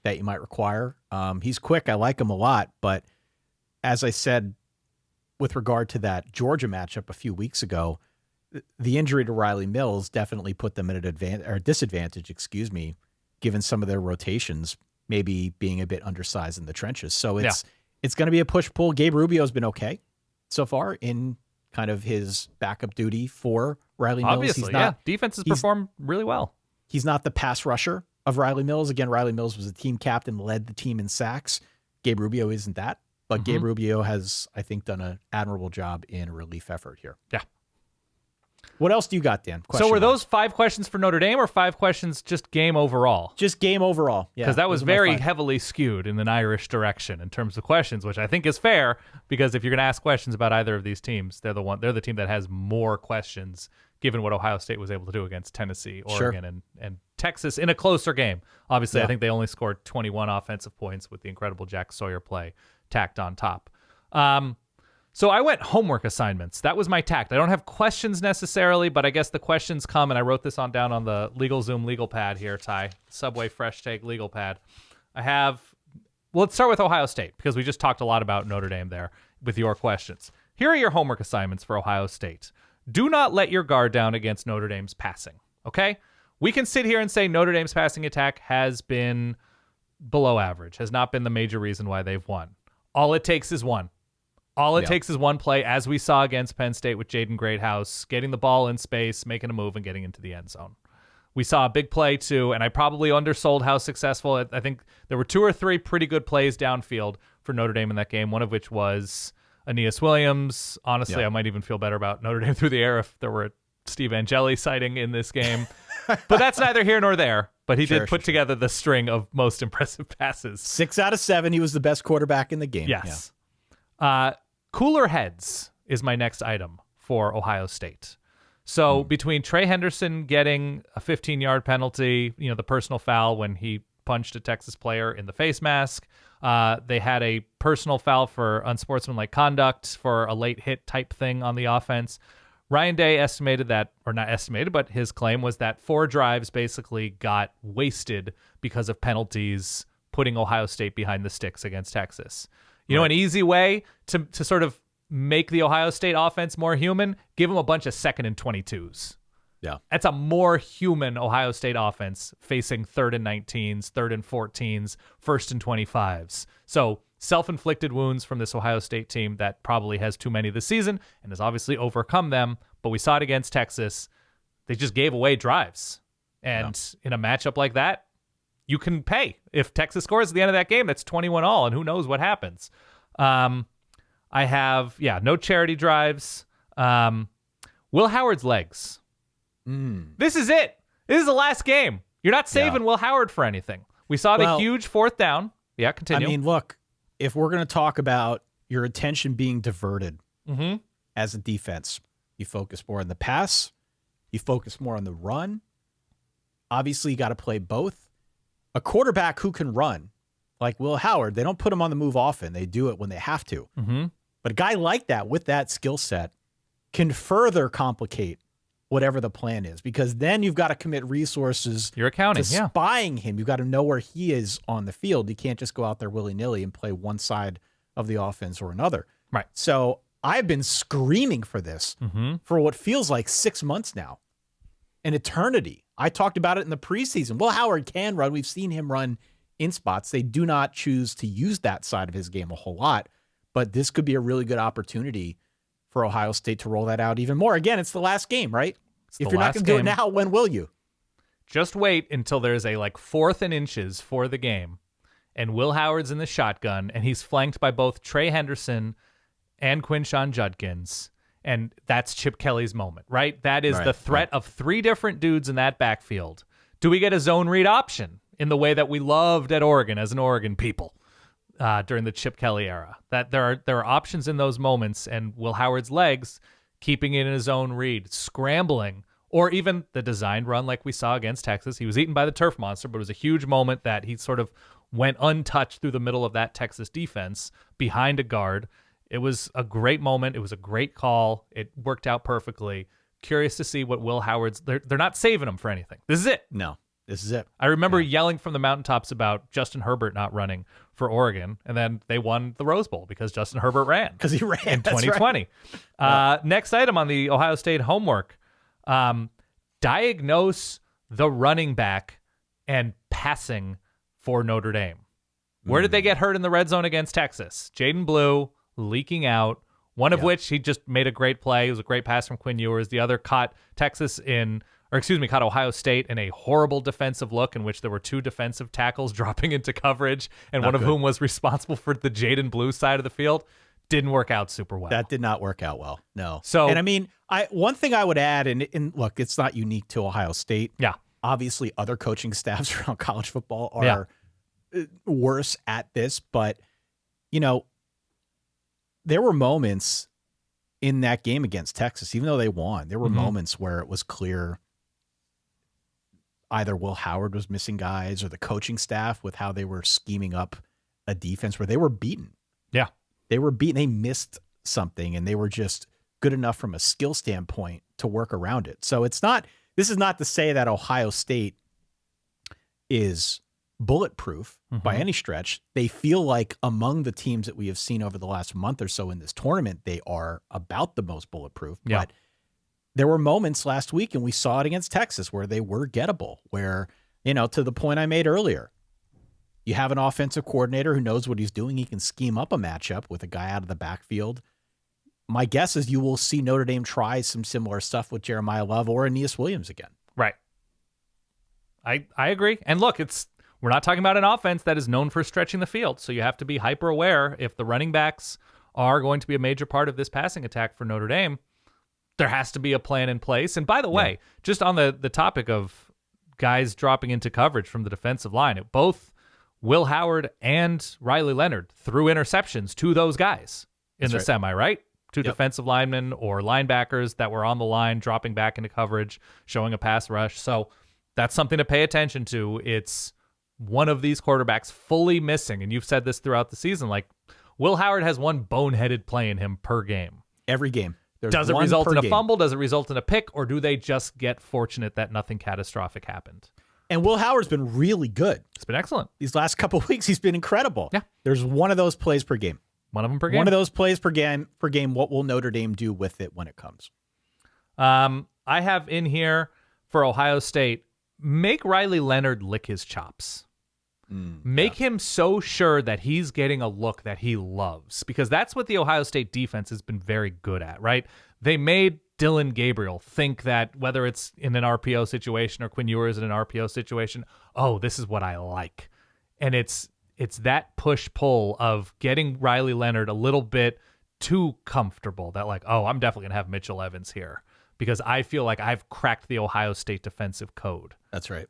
that you might require. He's quick. I like him a lot, but as I said, with regard to that Georgia matchup a few weeks ago, the injury to Riley Mills definitely put them at an disadvantage, given some of their rotations maybe being a bit undersized in the trenches. So it's going to be a push-pull. Gabe Rubio's been okay so far in kind of his backup duty for Riley Mills. Obviously, defense has performed really well. He's not the pass rusher of Riley Mills. Again, Riley Mills was a team captain, led the team in sacks. Gabe Rubio isn't that, but Gabe Rubio has, I think, done an admirable job in a relief effort here. Yeah. What else do you got, Dan? So were those 5 questions for Notre Dame or 5 questions just game overall? Just game overall. Yeah. Because that was very heavily skewed in an Irish direction in terms of questions, which I think is fair because if you're going to ask questions about either of these teams, they're the team that has more questions given what Ohio State was able to do against Tennessee, Oregon, and Texas in a closer game. Obviously, I think they only scored 21 offensive points with the incredible Jack Sawyer play tacked on top. So I went homework assignments. That was my tact. I don't have questions necessarily, but I guess the questions come, and I wrote this down on the LegalZoom legal pad here, Ty. Subway Fresh Take legal pad. Let's start with Ohio State, because we just talked a lot about Notre Dame there with your questions. Here are your homework assignments for Ohio State. Do not let your guard down against Notre Dame's passing, okay? We can sit here and say Notre Dame's passing attack has been below average, has not been the major reason why they've won. All it takes is one. All it takes is one play, as we saw against Penn State with Jaden Greathouse, getting the ball in space, making a move, and getting into the end zone. We saw a big play, too, and I probably undersold how successful. I think there were 2 or 3 pretty good plays downfield for Notre Dame in that game, one of which was Aeneas Williams. Honestly, I might even feel better about Notre Dame through the air if there were a Steve Angeli sighting in this game. But that's neither here nor there. But he did put together the string of most impressive passes. 6 out of 7, he was the best quarterback in the game. Yes. Yeah. Cooler heads is my next item for Ohio State. So between Trey Henderson getting a 15-yard penalty, the personal foul when he punched a Texas player in the face mask, they had a personal foul for unsportsmanlike conduct for a late hit type thing on the offense. Ryan Day estimated that, or not estimated, but his claim was that 4 drives basically got wasted because of penalties putting Ohio State behind the sticks against Texas. An easy way to sort of make the Ohio State offense more human, give them a bunch of 2nd and 22s. Yeah. That's a more human Ohio State offense facing 3rd and 19s, 3rd and 14s, 1st and 25s. So self-inflicted wounds from this Ohio State team that probably has too many this season and has obviously overcome them. But we saw it against Texas. They just gave away drives. And in a matchup like that, you can pay. If Texas scores at the end of that game, that's 21-all, and who knows what happens. I have, no charity drives. Will Howard's legs. This is it. This is the last game. You're not saving Will Howard for anything. We saw the huge 4th down. Yeah, continue. I mean, look, if we're going to talk about your attention being diverted as a defense, you focus more on the pass, you focus more on the run. Obviously, you got to play both. A quarterback who can run, like Will Howard, they don't put him on the move often. They do it when they have to. But a guy like that with that skill set can further complicate whatever the plan is, because then you've got to commit resources You're accounting, to spying him. You've got to know where he is on the field. You can't just go out there willy-nilly and play one side of the offense or another. Right. So I've been screaming for this for what feels like 6 months now, an eternity. I talked about it in the preseason. Will Howard can run. We've seen him run in spots. They do not choose to use that side of his game a whole lot, but this could be a really good opportunity for Ohio State to roll that out even more. Again, it's the last game, right? If you're not going to do it now, when will you? Just wait until there's a 4th and inches for the game, and Will Howard's in the shotgun, and he's flanked by both Trey Henderson and Quinshon Judkins, and that's Chip Kelly's moment, right? That is the threat of 3 different dudes in that backfield. Do we get a zone read option in the way that we loved at Oregon as an Oregon people? During the Chip Kelly era, that there are options in those moments, and Will Howard's legs keeping it in his own read, scrambling, or even the designed run like we saw against Texas. He was eaten by the turf monster, but it was a huge moment that he sort of went untouched through the middle of that Texas defense behind a guard. It was a great moment. It was a great call. It worked out perfectly. Curious to see what Will Howard's. They're not saving him for anything. This is it. No. This is it. I remember yelling from the mountaintops about Justin Herbert not running for Oregon, and then they won the Rose Bowl because Justin Herbert ran. Because he ran in 2020. Right. Next item on the Ohio State homework, diagnose the running back and passing for Notre Dame. Where did they get hurt in the red zone against Texas? Jaden Blue leaking out, one of which he just made a great play. It was a great pass from Quinn Ewers. The other caught caught Ohio State in a horrible defensive look in which there were 2 defensive tackles dropping into coverage, and one of whom was responsible for the Jaden Blue side of the field. Didn't work out super well. That did not work out well. No. So, and I mean, one thing I would add, and look, it's not unique to Ohio State. Yeah. Obviously, other coaching staffs around college football are worse at this, but, there were moments in that game against Texas, even though they won, there were moments where it was clear either Will Howard was missing guys or the coaching staff with how they were scheming up a defense where they were beaten. Yeah. They were beaten. They missed something, and they were just good enough from a skill standpoint to work around it. So this is not to say that Ohio State is bulletproof by any stretch. They feel like among the teams that we have seen over the last month or so in this tournament, they are about the most bulletproof. Yeah. But there were moments last week, and we saw it against Texas, where they were gettable, where, to the point I made earlier, you have an offensive coordinator who knows what he's doing. He can scheme up a matchup with a guy out of the backfield. My guess is you will see Notre Dame try some similar stuff with Jeremiyah Love or Aeneas Williams again. Right. I agree. And look, we're not talking about an offense that is known for stretching the field, so you have to be hyper aware if the running backs are going to be a major part of this passing attack for Notre Dame. There has to be a plan in place. And by the way, just on the topic of guys dropping into coverage from the defensive line, both Will Howard and Riley Leonard threw interceptions to those guys in the semi, right? To defensive linemen or linebackers that were on the line, dropping back into coverage, showing a pass rush. So that's something to pay attention to. It's one of these quarterbacks fully missing. And you've said this throughout the season, like Will Howard has one boneheaded play in him per game. Every game. Does it result in a fumble? Does it result in a pick? Or do they just get fortunate that nothing catastrophic happened? And Will Howard's been really good. It's been excellent. These last couple of weeks, he's been incredible. Yeah. There's one of those plays per game. One of them per game. One of those plays per game. What will Notre Dame do with it when it comes? I have in here for Ohio State, make Riley Leonard lick his chops. Make him so sure that he's getting a look that he loves, because that's what the Ohio State defense has been very good at, right? They made Dylan Gabriel think that whether it's in an RPO situation or Quinn Ewers in an RPO situation, oh, this is what I like. And it's that push-pull of getting Riley Leonard a little bit too comfortable that like, oh, I'm definitely going to have Mitchell Evans here because I feel like I've cracked the Ohio State defensive code. That's right.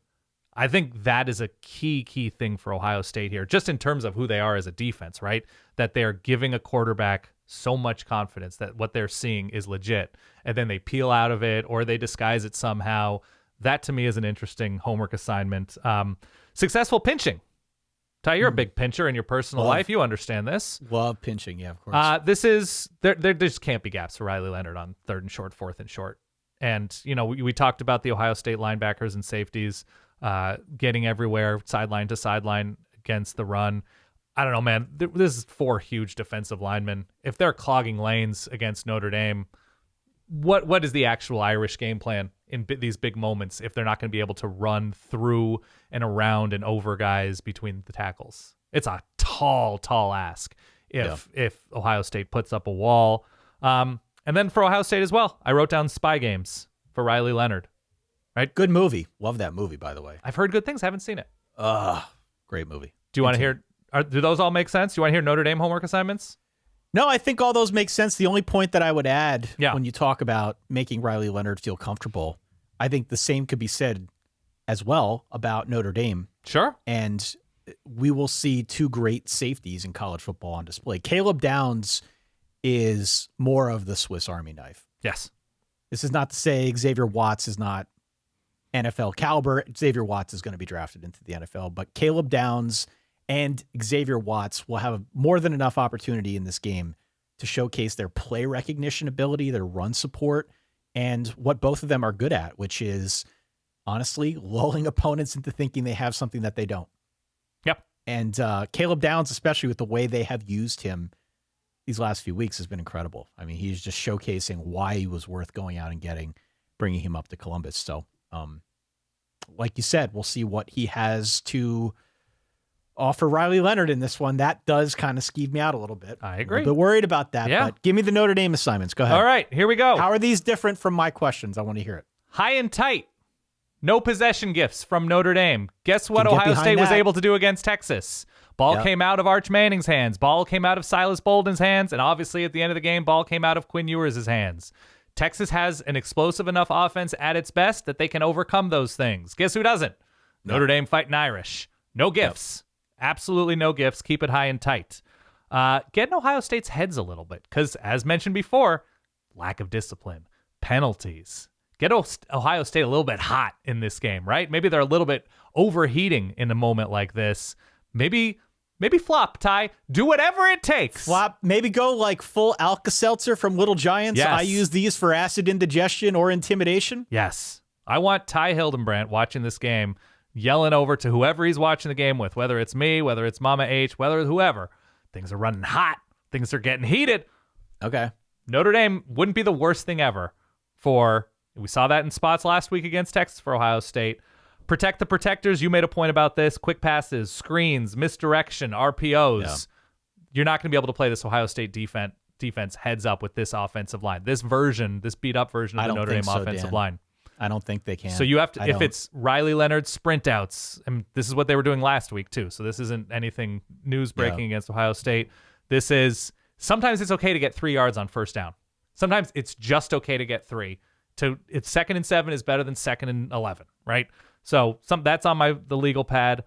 I think that is a key thing for Ohio State here, just in terms of who they are as a defense, right? That they're giving a quarterback so much confidence that what they're seeing is legit, and then they peel out of it or they disguise it somehow. That, to me, is an interesting homework assignment. Successful pinching. Ty, you're a big pincher in your personal life. You understand this. Love pinching, yeah, of course. This is there just can't be gaps for Riley Leonard on 3rd and short, 4th and short. And, you know, we talked about the Ohio State linebackers and safeties getting everywhere, sideline to sideline against the run. I don't know, man. This is 4 huge defensive linemen. If they're clogging lanes against Notre Dame, what is the actual Irish game plan in these big moments if they're not going to be able to run through and around and over guys between the tackles? It's a tall ask if Ohio State puts up a wall. And then for Ohio State as well, I wrote down spy games for Riley Leonard. Right? Good movie. Love that movie, by the way. I've heard good things. Haven't seen it. Great movie. Do you want to hear? Do those all make sense? Do you want to hear Notre Dame homework assignments? No, I think all those make sense. The only point that I would add when you talk about making Riley Leonard feel comfortable, I think the same could be said as well about Notre Dame. Sure. And we will see 2 great safeties in college football on display. Caleb Downs is more of the Swiss Army knife. Yes. This is not to say Xavier Watts is not NFL caliber. Xavier Watts is going to be drafted into the NFL, but Caleb Downs and Xavier Watts will have more than enough opportunity in this game to showcase their play recognition ability, their run support, and what both of them are good at, which is honestly lulling opponents into thinking they have something that they don't. Yep. And Caleb Downs, especially with the way they have used him these last few weeks, has been incredible. I mean, he's just showcasing why he was worth going out and bringing him up to Columbus. So, like you said, we'll see what he has to offer Riley Leonard in this one. That does kind of skeeve me out a little bit. I agree. A little bit worried about that, Yeah. but give me the Notre Dame assignments. Go ahead. All right, here we go. How are these different from my questions? I want to hear it. High and tight. No possession gifts from Notre Dame. Guess what Can get Ohio behind State was that. able to do against Texas? Ball came out of Arch Manning's hands. Ball came out of Silas Bolden's hands. And obviously at the end of the game, ball came out of Quinn Ewers' hands. Texas has an explosive enough offense at its best that they can overcome those things. Guess who doesn't? Notre Dame fighting Irish. No gifts. Absolutely no gifts. Keep it high and tight. Get in Ohio State's heads a little bit because, as mentioned before, lack of discipline, penalties. Get Ohio State a little bit hot in this game, right? Maybe they're a little bit overheating in a moment like this. Maybe flop, Ty. Do whatever it takes. Flop. Maybe go like full Alka-Seltzer from Little Giants. Yes. I use these for acid indigestion or intimidation. Yes. I want Ty Hildenbrandt watching this game, yelling over to whoever he's watching the game with, whether it's me, whether it's Mama H, whether whoever. Things are running hot. Things are getting heated. Okay. Notre Dame wouldn't be the worst thing ever we saw that in spots last week against Texas for Ohio State. Protect the protectors. You made a point about this. Quick passes, screens, misdirection, RPOs. Yeah. You're not going to be able to play this Ohio State defense heads up with this offensive line. This beat up version of the Notre Dame offensive line. I don't think they can. So you have to, if it's Riley Leonard sprint outs, and this is what they were doing last week too. So this isn't anything news breaking against Ohio State. This is, sometimes it's okay to get 3 yards on first down. Sometimes it's just okay to get 3. It's 2nd and 7 is better than 2nd and 11, right? So that's on the legal pad.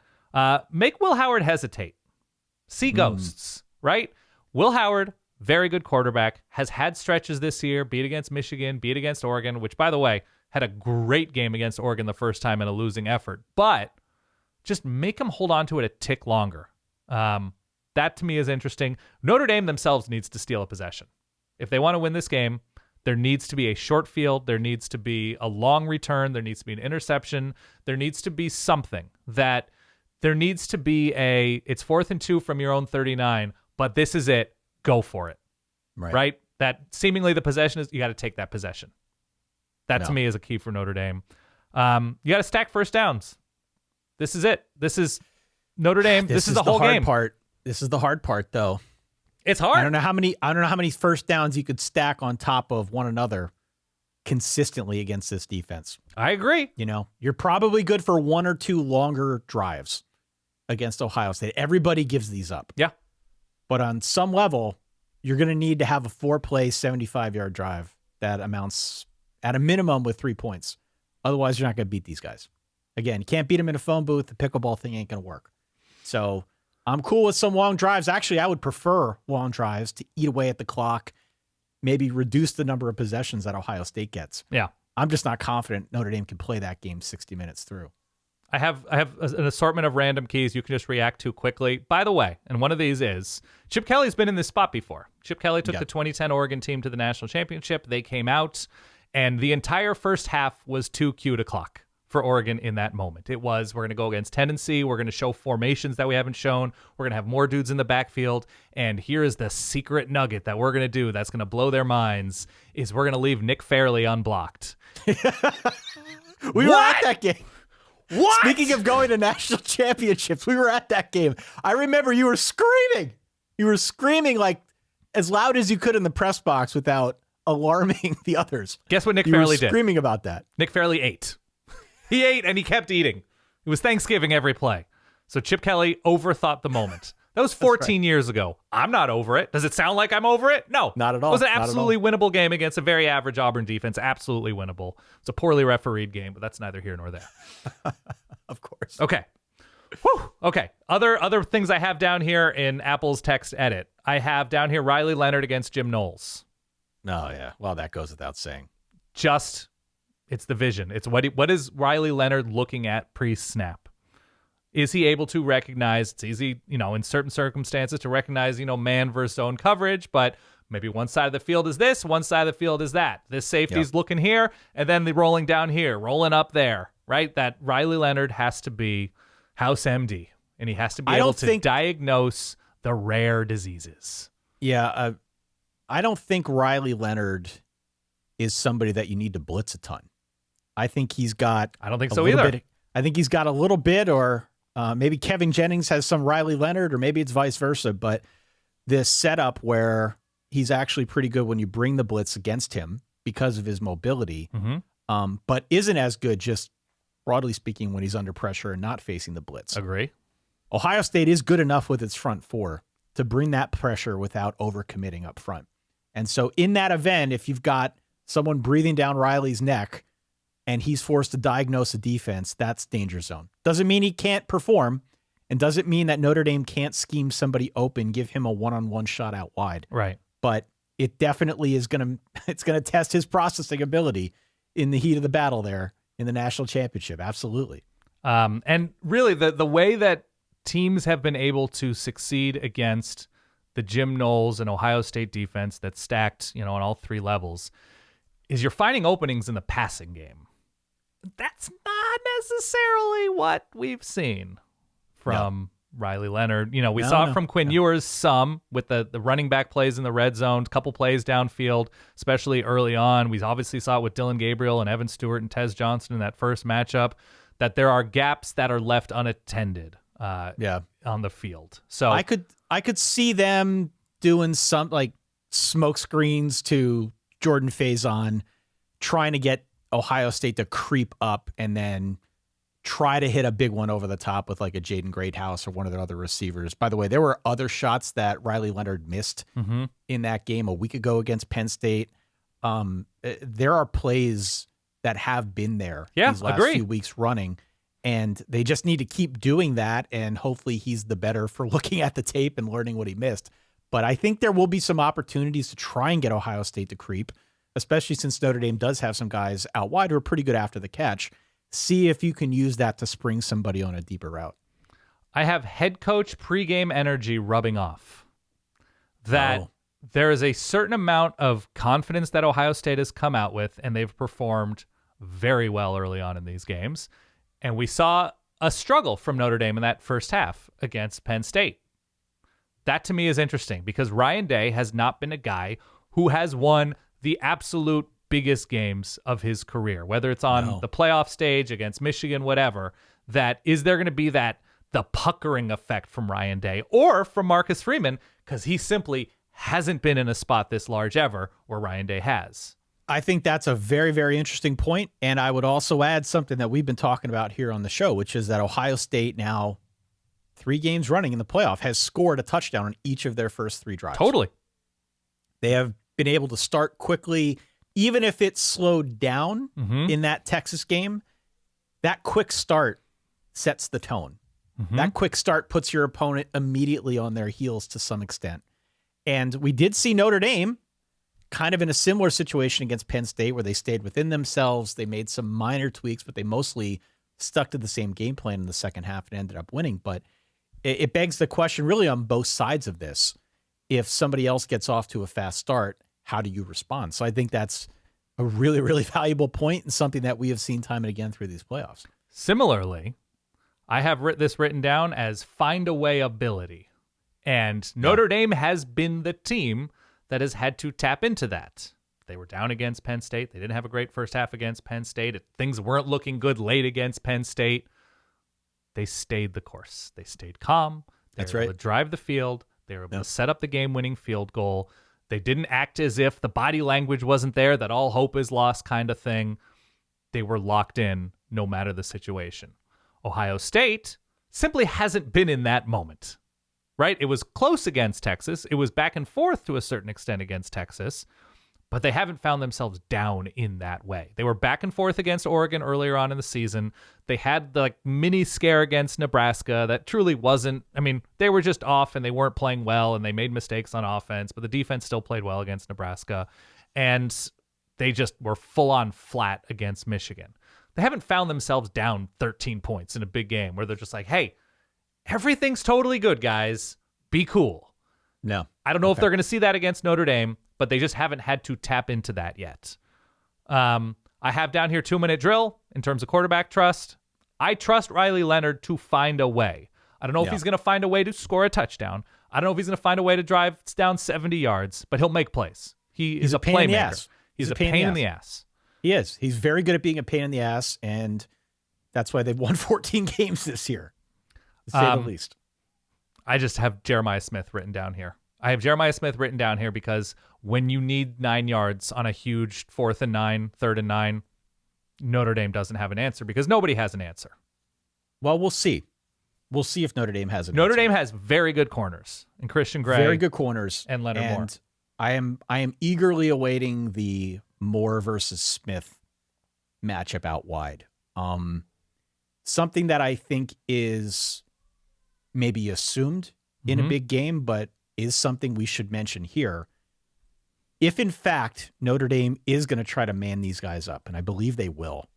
Make Will Howard hesitate. See ghosts, right? Will Howard, very good quarterback, has had stretches this year, beat against Michigan, beat against Oregon, which, by the way, had a great game against Oregon the first time in a losing effort. But just make him hold on to it a tick longer. That, to me, is interesting. Notre Dame themselves needs to steal a possession. If they want to win this game, there needs to be a short field. There needs to be a long return. There needs to be an interception. There needs to be something that there needs to be it's 4th and 2 from your own 39, but this is it. Go for it. Right? That seemingly the possession is, you got to take that possession. That to me is a key for Notre Dame. You got to stack first downs. This is it. This is Notre Dame. This is the whole game. This is the hard part, though. It's hard. I don't know how many first downs you could stack on top of one another consistently against this defense. I agree. You're probably good for one or two longer drives against Ohio State. Everybody gives these up. Yeah. But on some level, you're going to need to have a 4-play, 75-yard drive that amounts at a minimum with 3 points. Otherwise, you're not going to beat these guys. Again, you can't beat them in a phone booth. The pickleball thing ain't going to work. So I'm cool with some long drives. Actually, I would prefer long drives to eat away at the clock, maybe reduce the number of possessions that Ohio State gets. Yeah. I'm just not confident Notre Dame can play that game 60 minutes through. I have an assortment of random keys you can just react to quickly. By the way, and one of these is Chip Kelly's been in this spot before. Chip Kelly took the 2010 Oregon team to the national championship. They came out, and the entire first half was too cute a clock for Oregon in that moment. It was, we're going to go against tendency. We're going to show formations that we haven't shown. We're going to have more dudes in the backfield. And here is the secret nugget that we're going to do that's going to blow their minds is we're going to leave Nick Fairley unblocked. We were at that game. What? Speaking of going to national championships, we were at that game. I remember you were screaming. You were screaming like as loud as you could in the press box without alarming the others. Guess what Nick Fairley did? Screaming about that. Nick Fairley ate. He ate and he kept eating. It was Thanksgiving every play. So Chip Kelly overthought the moment. That was 14 years ago. I'm not over it. Does it sound like I'm over it? No. Not at all. It was an absolutely winnable game against a very average Auburn defense. Absolutely winnable. It's a poorly refereed game, but that's neither here nor there. Of course. Okay. Whew. Okay. Other things I have down here in Apple's text edit. I have down here Riley Leonard against Jim Knowles. Oh, yeah. Well, that goes without saying. It's the vision. It's what is Riley Leonard looking at pre-snap? Is he able to recognize, it's easy, in certain circumstances to recognize, man versus zone coverage, but maybe one side of the field is this, one side of the field is that. This safety's looking here, and then the rolling down here, rolling up there, right? That Riley Leonard has to be house MD, and he has to be able to diagnose the rare diseases. Yeah, I don't think Riley Leonard is somebody that you need to blitz a ton. I think he's got... I don't think so either. I think he's got a little bit, or maybe Kevin Jennings has some Riley Leonard, or maybe it's vice versa, but this setup where he's actually pretty good when you bring the blitz against him because of his mobility, but isn't as good, just broadly speaking, when he's under pressure and not facing the blitz. Agree. Ohio State is good enough with its front four to bring that pressure without overcommitting up front. And so in that event, if you've got someone breathing down Riley's neck and he's forced to diagnose a defense, that's danger zone. Doesn't mean he can't perform, and doesn't mean that Notre Dame can't scheme somebody open, give him a one-on-one shot out wide. Right. But it definitely is going to test his processing ability in the heat of the battle there in the national championship. Absolutely. And really the way that teams have been able to succeed against the Jim Knowles and Ohio State defense that's stacked, on all three levels, is you're finding openings in the passing game. That's not necessarily what we've seen from Riley Leonard. We saw it from Quinn Ewers some with the running back plays in the red zone, a couple plays downfield, especially early on. We obviously saw it with Dylan Gabriel and Evan Stewart and Tez Johnson in that first matchup, that there are gaps that are left unattended on the field. So I could see them doing some like smoke screens to Jordan Faison, trying to get Ohio State to creep up and then try to hit a big one over the top with like a Jaden Greathouse or one of their other receivers. By the way, there were other shots that Riley Leonard missed in that game a week ago against Penn State. There are plays that have been there these last few weeks running, and they just need to keep doing that, and hopefully he's the better for looking at the tape and learning what he missed. But I think there will be some opportunities to try and get Ohio State to creep, especially since Notre Dame does have some guys out wide who are pretty good after the catch. See if you can use that to spring somebody on a deeper route. I have head coach pregame energy rubbing off. That there is a certain amount of confidence that Ohio State has come out with, and they've performed very well early on in these games. And we saw a struggle from Notre Dame in that first half against Penn State. That to me is interesting because Ryan Day has not been a guy who has won the absolute biggest games of his career, whether it's on the playoff stage against Michigan, whatever, that is there going to be the puckering effect from Ryan Day or from Marcus Freeman, because he simply hasn't been in a spot this large ever where Ryan Day has. I think that's a very, very interesting point. And I would also add something that we've been talking about here on the show, which is that Ohio State now 3 games running in the playoff has scored a touchdown on each of their first 3 drives. Totally. They have been able to start quickly, even if it's slowed down in that Texas game. That quick start sets the tone. That quick start puts your opponent immediately on their heels to some extent. And we did see Notre Dame kind of in a similar situation against Penn State, where they stayed within themselves. They made some minor tweaks, but they mostly stuck to the same game plan in the second half and ended up winning. But it begs the question really on both sides of this. If somebody else gets off to a fast start, how do you respond? So I think that's a really, really valuable point and something that we have seen time and again through these playoffs. Similarly, I have this written down as find a way ability. And Notre Dame has been the team that has had to tap into that. They were down against Penn State. They didn't have a great first half against Penn State. Things weren't looking good late against Penn State. They stayed the course. They stayed calm. They were able to drive the field. They were able to set up the game-winning field goal. They didn't act as if the body language wasn't there, that all hope is lost kind of thing. They were locked in no matter the situation. Ohio State simply hasn't been in that moment, right? It was close against Texas. It was back and forth to a certain extent against Texas, but they haven't found themselves down in that way. They were back and forth against Oregon earlier on in the season. They had the mini scare against Nebraska that truly wasn't, I mean, they were just off and they weren't playing well and they made mistakes on offense, but the defense still played well against Nebraska. And they just were full on flat against Michigan. They haven't found themselves down 13 points in a big game where they're just like, hey, everything's totally good, guys. Be cool. No. I don't know if they're going to see that against Notre Dame, but they just haven't had to tap into that yet. I have down here 2-minute drill in terms of quarterback trust. I trust Riley Leonard to find a way. I don't know if he's going to find a way to score a touchdown. I don't know if he's going to find a way to drive down 70 yards, but he'll make plays. He's a playmaker. He's a pain in the ass. He is. He's very good at being a pain in the ass, and that's why they've won 14 games this year, to say the least. I just have Jeremiah Smith written down here. I have Jeremiah Smith written down here because when you need 9 yards on a huge 4th and 9, 3rd and 9, Notre Dame doesn't have an answer because nobody has an answer. Well, we'll see. We'll see if Notre Dame has an answer. Notre Dame has very good corners, and Christian Gray. Very good corners. And Leonard Moore. I am eagerly awaiting the Moore versus Smith matchup out wide. Something that I think is maybe assumed in a big game, but is something we should mention here. If in fact Notre Dame is going to try to man these guys up, and I believe they will,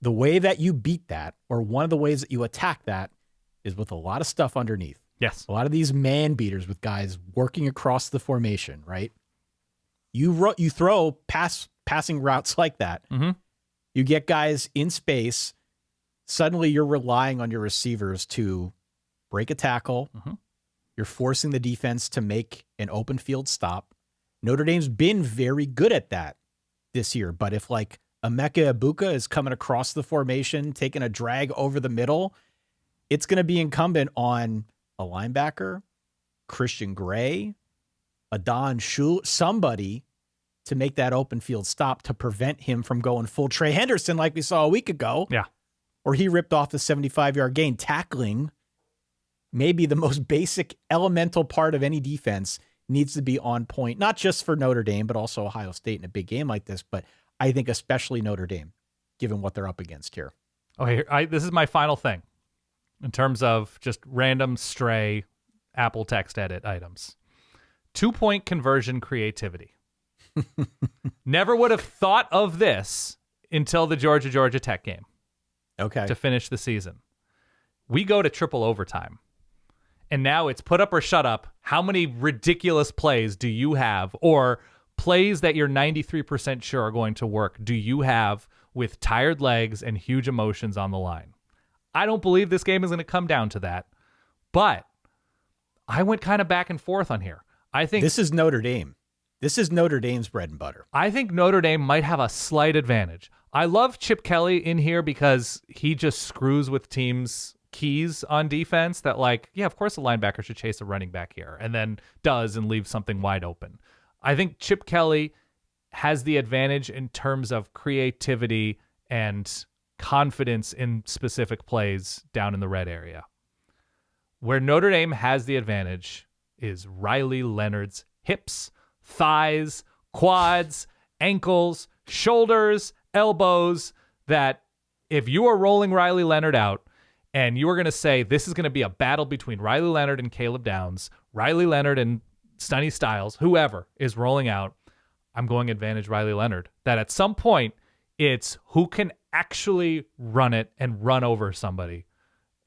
the way that you beat that, or one of the ways that you attack that, is with a lot of stuff underneath. Yes. A lot of these man beaters with guys working across the formation, right? You throw passing routes like that. You get guys in space. Suddenly you're relying on your receivers to break a tackle. You're forcing the defense to make an open field stop. Notre Dame's been very good at that this year. But if like Emeka Egbuka is coming across the formation, taking a drag over the middle, it's going to be incumbent on a linebacker, Christian Gray, Adon Shule, somebody to make that open field stop to prevent him from going full Trey Henderson like we saw a week ago. Yeah. Or he ripped off the 75-yard gain. Tackling, maybe the most basic elemental part of any defense, needs to be on point, not just for Notre Dame, but also Ohio State in a big game like this. But I think especially Notre Dame, given what they're up against here. Okay, this is my final thing in terms of just random stray Apple text edit items. 2-point conversion creativity. Never would have thought of this until the Georgia Tech game. Okay. To finish the season. We go to triple overtime. And now it's put up or shut up. How many ridiculous plays do you have, or plays that you're 93% sure are going to work, do you have with tired legs and huge emotions on the line? I don't believe this game is going to come down to that. But I went kind of back and forth on here. I think this is Notre Dame. This is Notre Dame's bread and butter. I think Notre Dame might have a slight advantage. I love Chip Kelly in here because he just screws with teams' keys on defense that, like, yeah, of course a linebacker should chase a running back here, and then does and leaves something wide open. I think Chip Kelly has the advantage in terms of creativity and confidence in specific plays down in the red area. Where Notre Dame has the advantage is Riley Leonard's hips, thighs, quads, ankles, shoulders, elbows, that if you are rolling Riley Leonard out and you are going to say this is going to be a battle between Riley Leonard and Caleb Downs, Riley Leonard and Sonny Styles, whoever is rolling out, I'm going advantage Riley Leonard. That at some point, it's who can actually run it and run over somebody.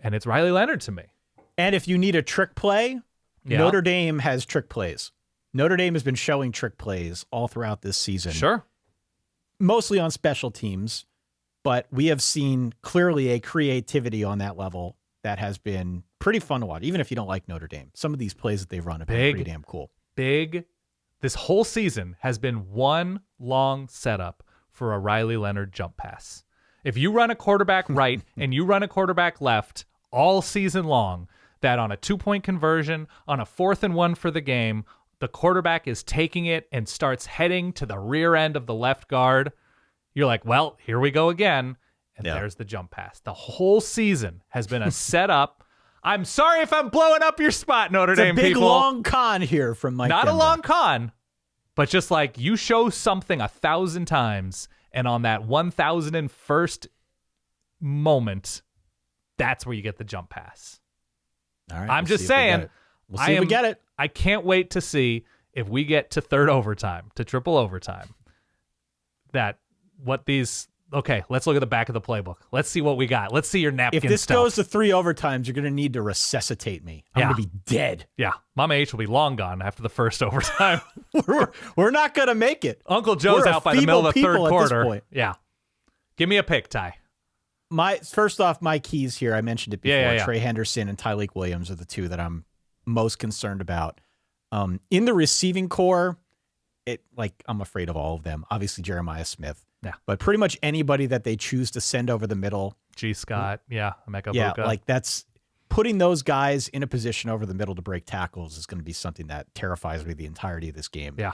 And it's Riley Leonard to me. And if you need a trick play, Notre Dame has trick plays. Notre Dame has been showing trick plays all throughout this season. Sure. Mostly on special teams, but we have seen clearly a creativity on that level that has been pretty fun to watch, even if you don't like Notre Dame. Some of these plays that they've run have been pretty damn cool. This whole season has been one long setup for a Riley Leonard jump pass. If you run a quarterback right and you run a quarterback left all season long, that on a 2-point conversion, on a 4th and 1 for the game, the quarterback is taking it and starts heading to the rear end of the left guard. You're like, well, here we go again. And there's the jump pass. The whole season has been a setup. I'm sorry if I'm blowing up your spot, Notre Dame people. It's a big long con here from Mike Not Denbrock. a long con, but just like you show something 1,000 times, and on that 1,001st moment, that's where you get the jump pass. All right, I'm just saying. We'll see if we get it. I can't wait to see if we get to third overtime, to triple overtime. Okay, let's look at the back of the playbook. Let's see what we got. Let's see your napkin If this stuff. goes to 3 overtimes, you're going to need to resuscitate me. I'm going to be dead. Yeah, Mama H will be long gone after the first overtime. We're not going to make it. Uncle Joe's out by the middle of the third quarter. Yeah. Give me a pick, Ty. First off, my keys here, I mentioned it before. Yeah. Trey Henderson and Tyleik Williams are the two that I'm most concerned about. In the receiving core, I'm afraid of all of them. Obviously, Jeremiah Smith. Yeah. But pretty much anybody that they choose to send over the middle. G. Scott. Yeah. Emeka Yeah, Buka. that's putting those guys in a position over the middle to break tackles is going to be something that terrifies me the entirety of this game. Yeah.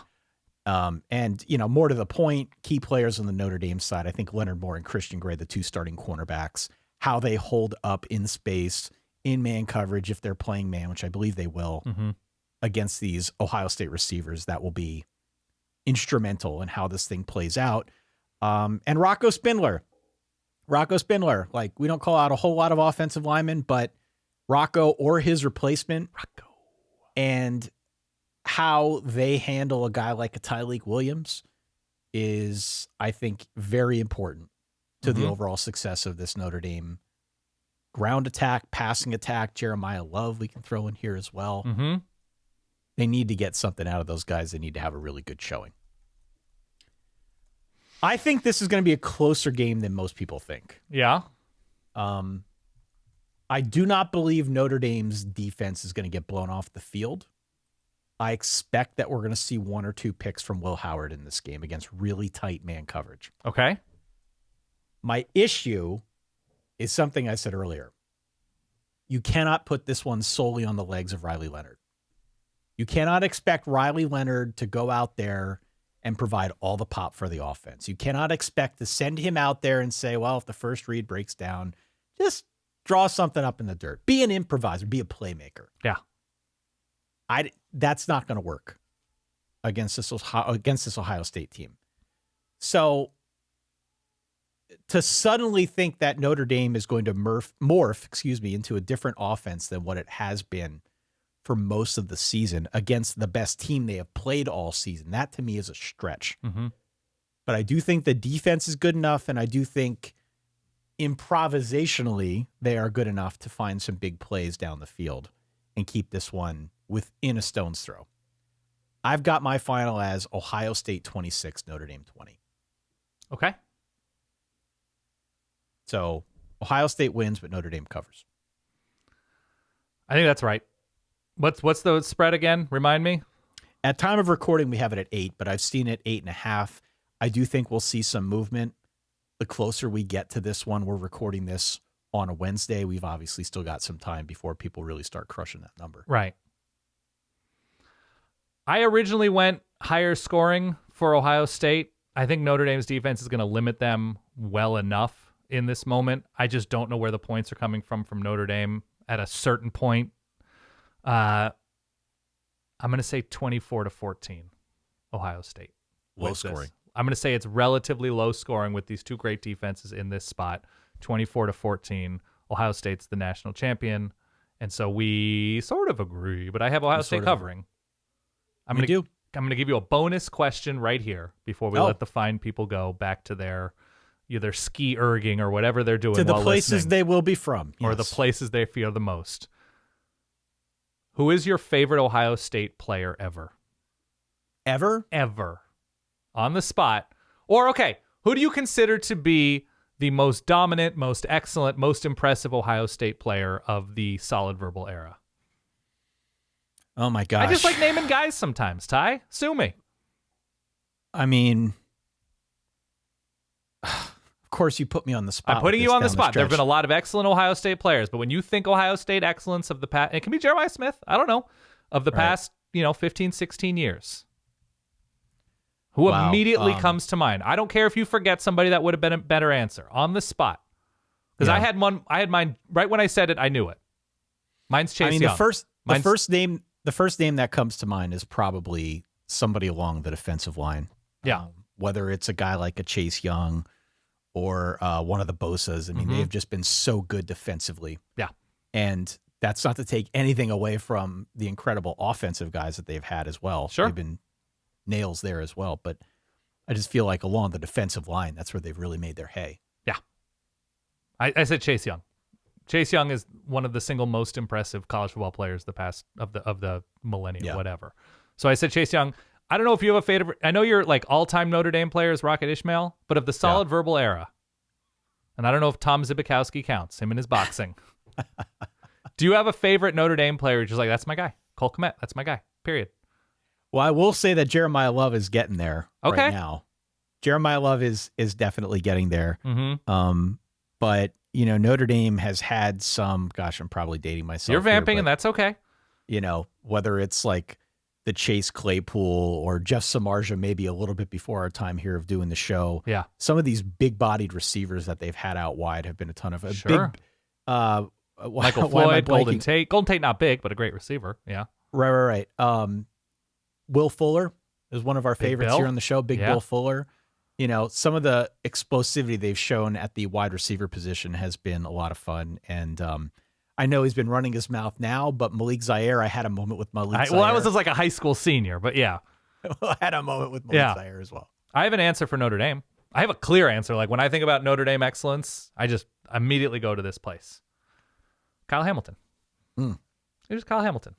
And, more to the point, key players on the Notre Dame side, I think Leonard Moore and Christian Gray, the two starting cornerbacks, how they hold up in space, in man coverage, if they're playing man, which I believe they will, against these Ohio State receivers, that will be instrumental in how this thing plays out. And Rocco Spindler, we don't call out a whole lot of offensive linemen, but Rocco or his replacement and how they handle a guy like a Tyleik Williams is, I think, very important to the overall success of this Notre Dame ground attack, passing attack. Jeremiyah Love we can throw in here as well. They need to get something out of those guys. They need to have a really good showing. I think this is going to be a closer game than most people think. Yeah. I do not believe Notre Dame's defense is going to get blown off the field. I expect that we're going to see 1 or 2 picks from Will Howard in this game against really tight man coverage. Okay. My issue is something I said earlier. You cannot put this one solely on the legs of Riley Leonard. You cannot expect Riley Leonard to go out there and provide all the pop for the offense. You cannot expect to send him out there and say, well, if the first read breaks down, just draw something up in the dirt. Be an improviser. Be a playmaker. Yeah. That's not going to work against this Ohio State team. So to suddenly think that Notre Dame is going to morph into a different offense than what it has been for most of the season against the best team they have played all season, that to me is a stretch. But I do think the defense is good enough, and I do think improvisationally they are good enough to find some big plays down the field and keep this one within a stone's throw. I've got my final as Ohio State 26, Notre Dame 20. Okay. So Ohio State wins, but Notre Dame covers. I think that's right. What's the spread again? Remind me. At time of recording, we have it at 8, but I've seen it 8.5. I do think we'll see some movement the closer we get to this one. We're recording this on a Wednesday. We've obviously still got some time before people really start crushing that number. Right. I originally went higher scoring for Ohio State. I think Notre Dame's defense is going to limit them well enough in this moment. I just don't know where the points are coming from Notre Dame at a certain point. I'm going to say 24-14, Ohio State. Low scoring. I'm going to say it's relatively low scoring with these two great defenses in this spot. 24-14. Ohio State's the national champion. And so we sort of agree, but I have Ohio State covering. I'm going to give you a bonus question right here before we let the fine people go back to their either ski erging or whatever they're doing. To the places they will be from. Or the places they fear the most. Who is your favorite Ohio State player ever? Ever? Ever. On the spot. Or, okay, who do you consider to be the most dominant, most excellent, most impressive Ohio State player of the solid verbal era? Oh, my gosh. I just like naming guys sometimes, Ty. Sue me. I mean, of course you put me on the spot. I'm putting you on the spot. There have been a lot of excellent Ohio State players, but when you think Ohio State excellence of the past, it can be Jeremiah Smith, I don't know, of the past, 15, 16 years. Who immediately comes to mind? I don't care if you forget somebody that would have been a better answer on the spot. Because I had mine right when I said it, I knew it. Mine's Chase Young. The first name that comes to mind is probably somebody along the defensive line. Yeah. Whether it's a guy like a Chase Young or one of the Bosas. I mean, they've just been so good defensively. Yeah. And that's not to take anything away from the incredible offensive guys that they've had as well. Sure. They've been nails there as well. But I just feel like along the defensive line, that's where they've really made their hay. Yeah. I said Chase Young. Chase Young is one of the single most impressive college football players the past of the millennium, whatever. So I said Chase Young. I don't know if you have a favorite. I know your all-time Notre Dame player is Rocket Ishmael, but of the solid verbal era, and I don't know if Tom Zibikowski counts, him and his boxing. Do you have a favorite Notre Dame player who's just like, that's my guy? Cole Kmet, that's my guy, period. Well, I will say that Jeremiyah Love is getting there right now. Jeremiyah Love is definitely getting there. But, Notre Dame has had some, gosh, I'm probably dating myself. You're vamping, here, and that's okay. Whether it's like the Chase Claypool or Jeff Samardzija, maybe a little bit before our time here of doing the show. Yeah. Some of these big-bodied receivers that they've had out wide have been a ton of Sure. Michael Floyd, Golden Tate. Golden Tate, not big, but a great receiver. Yeah. Right. Will Fuller is one of our favorites here on the show. Big Bill Fuller. Some of the explosivity they've shown at the wide receiver position has been a lot of fun. And I know he's been running his mouth now, but Malik Zaire, I had a moment with Malik Zaire. Well, I was just like a high school senior, but yeah. I had a moment with Malik Zaire as well. I have an answer for Notre Dame. I have a clear answer. Like when I think about Notre Dame excellence, I just immediately go to this place. Kyle Hamilton. It was Kyle Hamilton.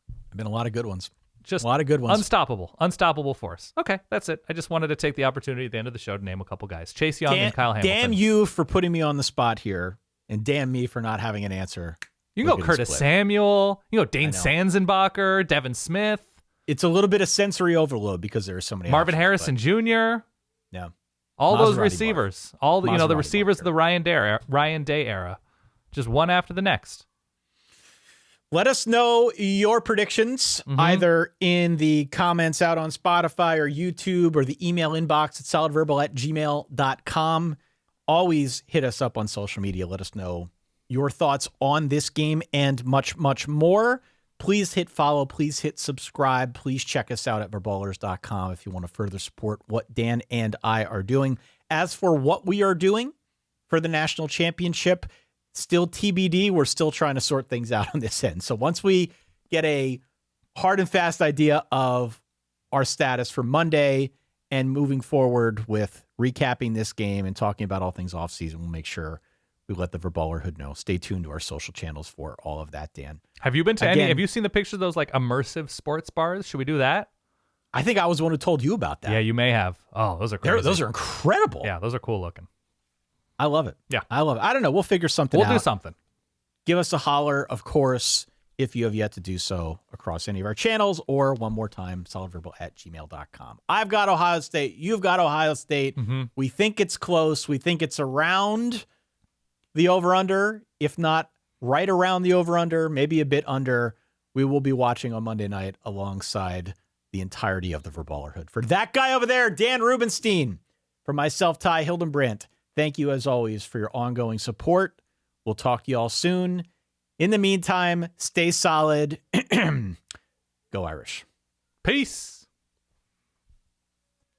There have been a lot of good ones. Just a lot of good ones. Unstoppable force. Okay, that's it. I just wanted to take the opportunity at the end of the show to name a couple guys. Chase Young and Kyle Hamilton. Damn you for putting me on the spot here, and damn me for not having an answer. You can go Curtis Samuel. You can go Dane Sanzenbacher, Devin Smith. It's a little bit of sensory overload because there are so many Marvin options, Harrison Jr. Yeah. All those receivers. All the the receivers of the Ryan Day era. Just one after the next. Let us know your predictions either in the comments out on Spotify or YouTube or the email inbox at solidverbal@gmail.com. Always hit us up on social media. Let us know your thoughts on this game and much, much more. Please hit follow. Please hit subscribe. Please check us out at verballers.com if you want to further support what Dan and I are doing. As for what we are doing for the national championship, still TBD. We're still trying to sort things out on this end. So once we get a hard and fast idea of our status for Monday and moving forward with recapping this game and talking about all things offseason, we'll make sure we let the Verballerhood know. Stay tuned to our social channels for all of that, Dan. Have you been to any? Have you seen the pictures of those immersive sports bars? Should we do that? I think I was the one who told you about that. Yeah, you may have. Oh, those are crazy. Those are incredible. Yeah, those are cool looking. I love it. Yeah. I love it. I don't know. We'll figure something out. We'll do something. Give us a holler, of course. if you have yet to do so across any of our channels, or one more time, solidverbal@gmail.com. I've got Ohio State. You've got Ohio State. Mm-hmm. We think it's close. We think it's around the over-under, if not right around the over-under, maybe a bit under. We will be watching on Monday night alongside the entirety of the Verballerhood. For that guy over there, Dan Rubenstein, for myself, Ty Hildenbrandt, thank you as always for your ongoing support. We'll talk to you all soon. In the meantime, stay solid. Go Irish. Peace.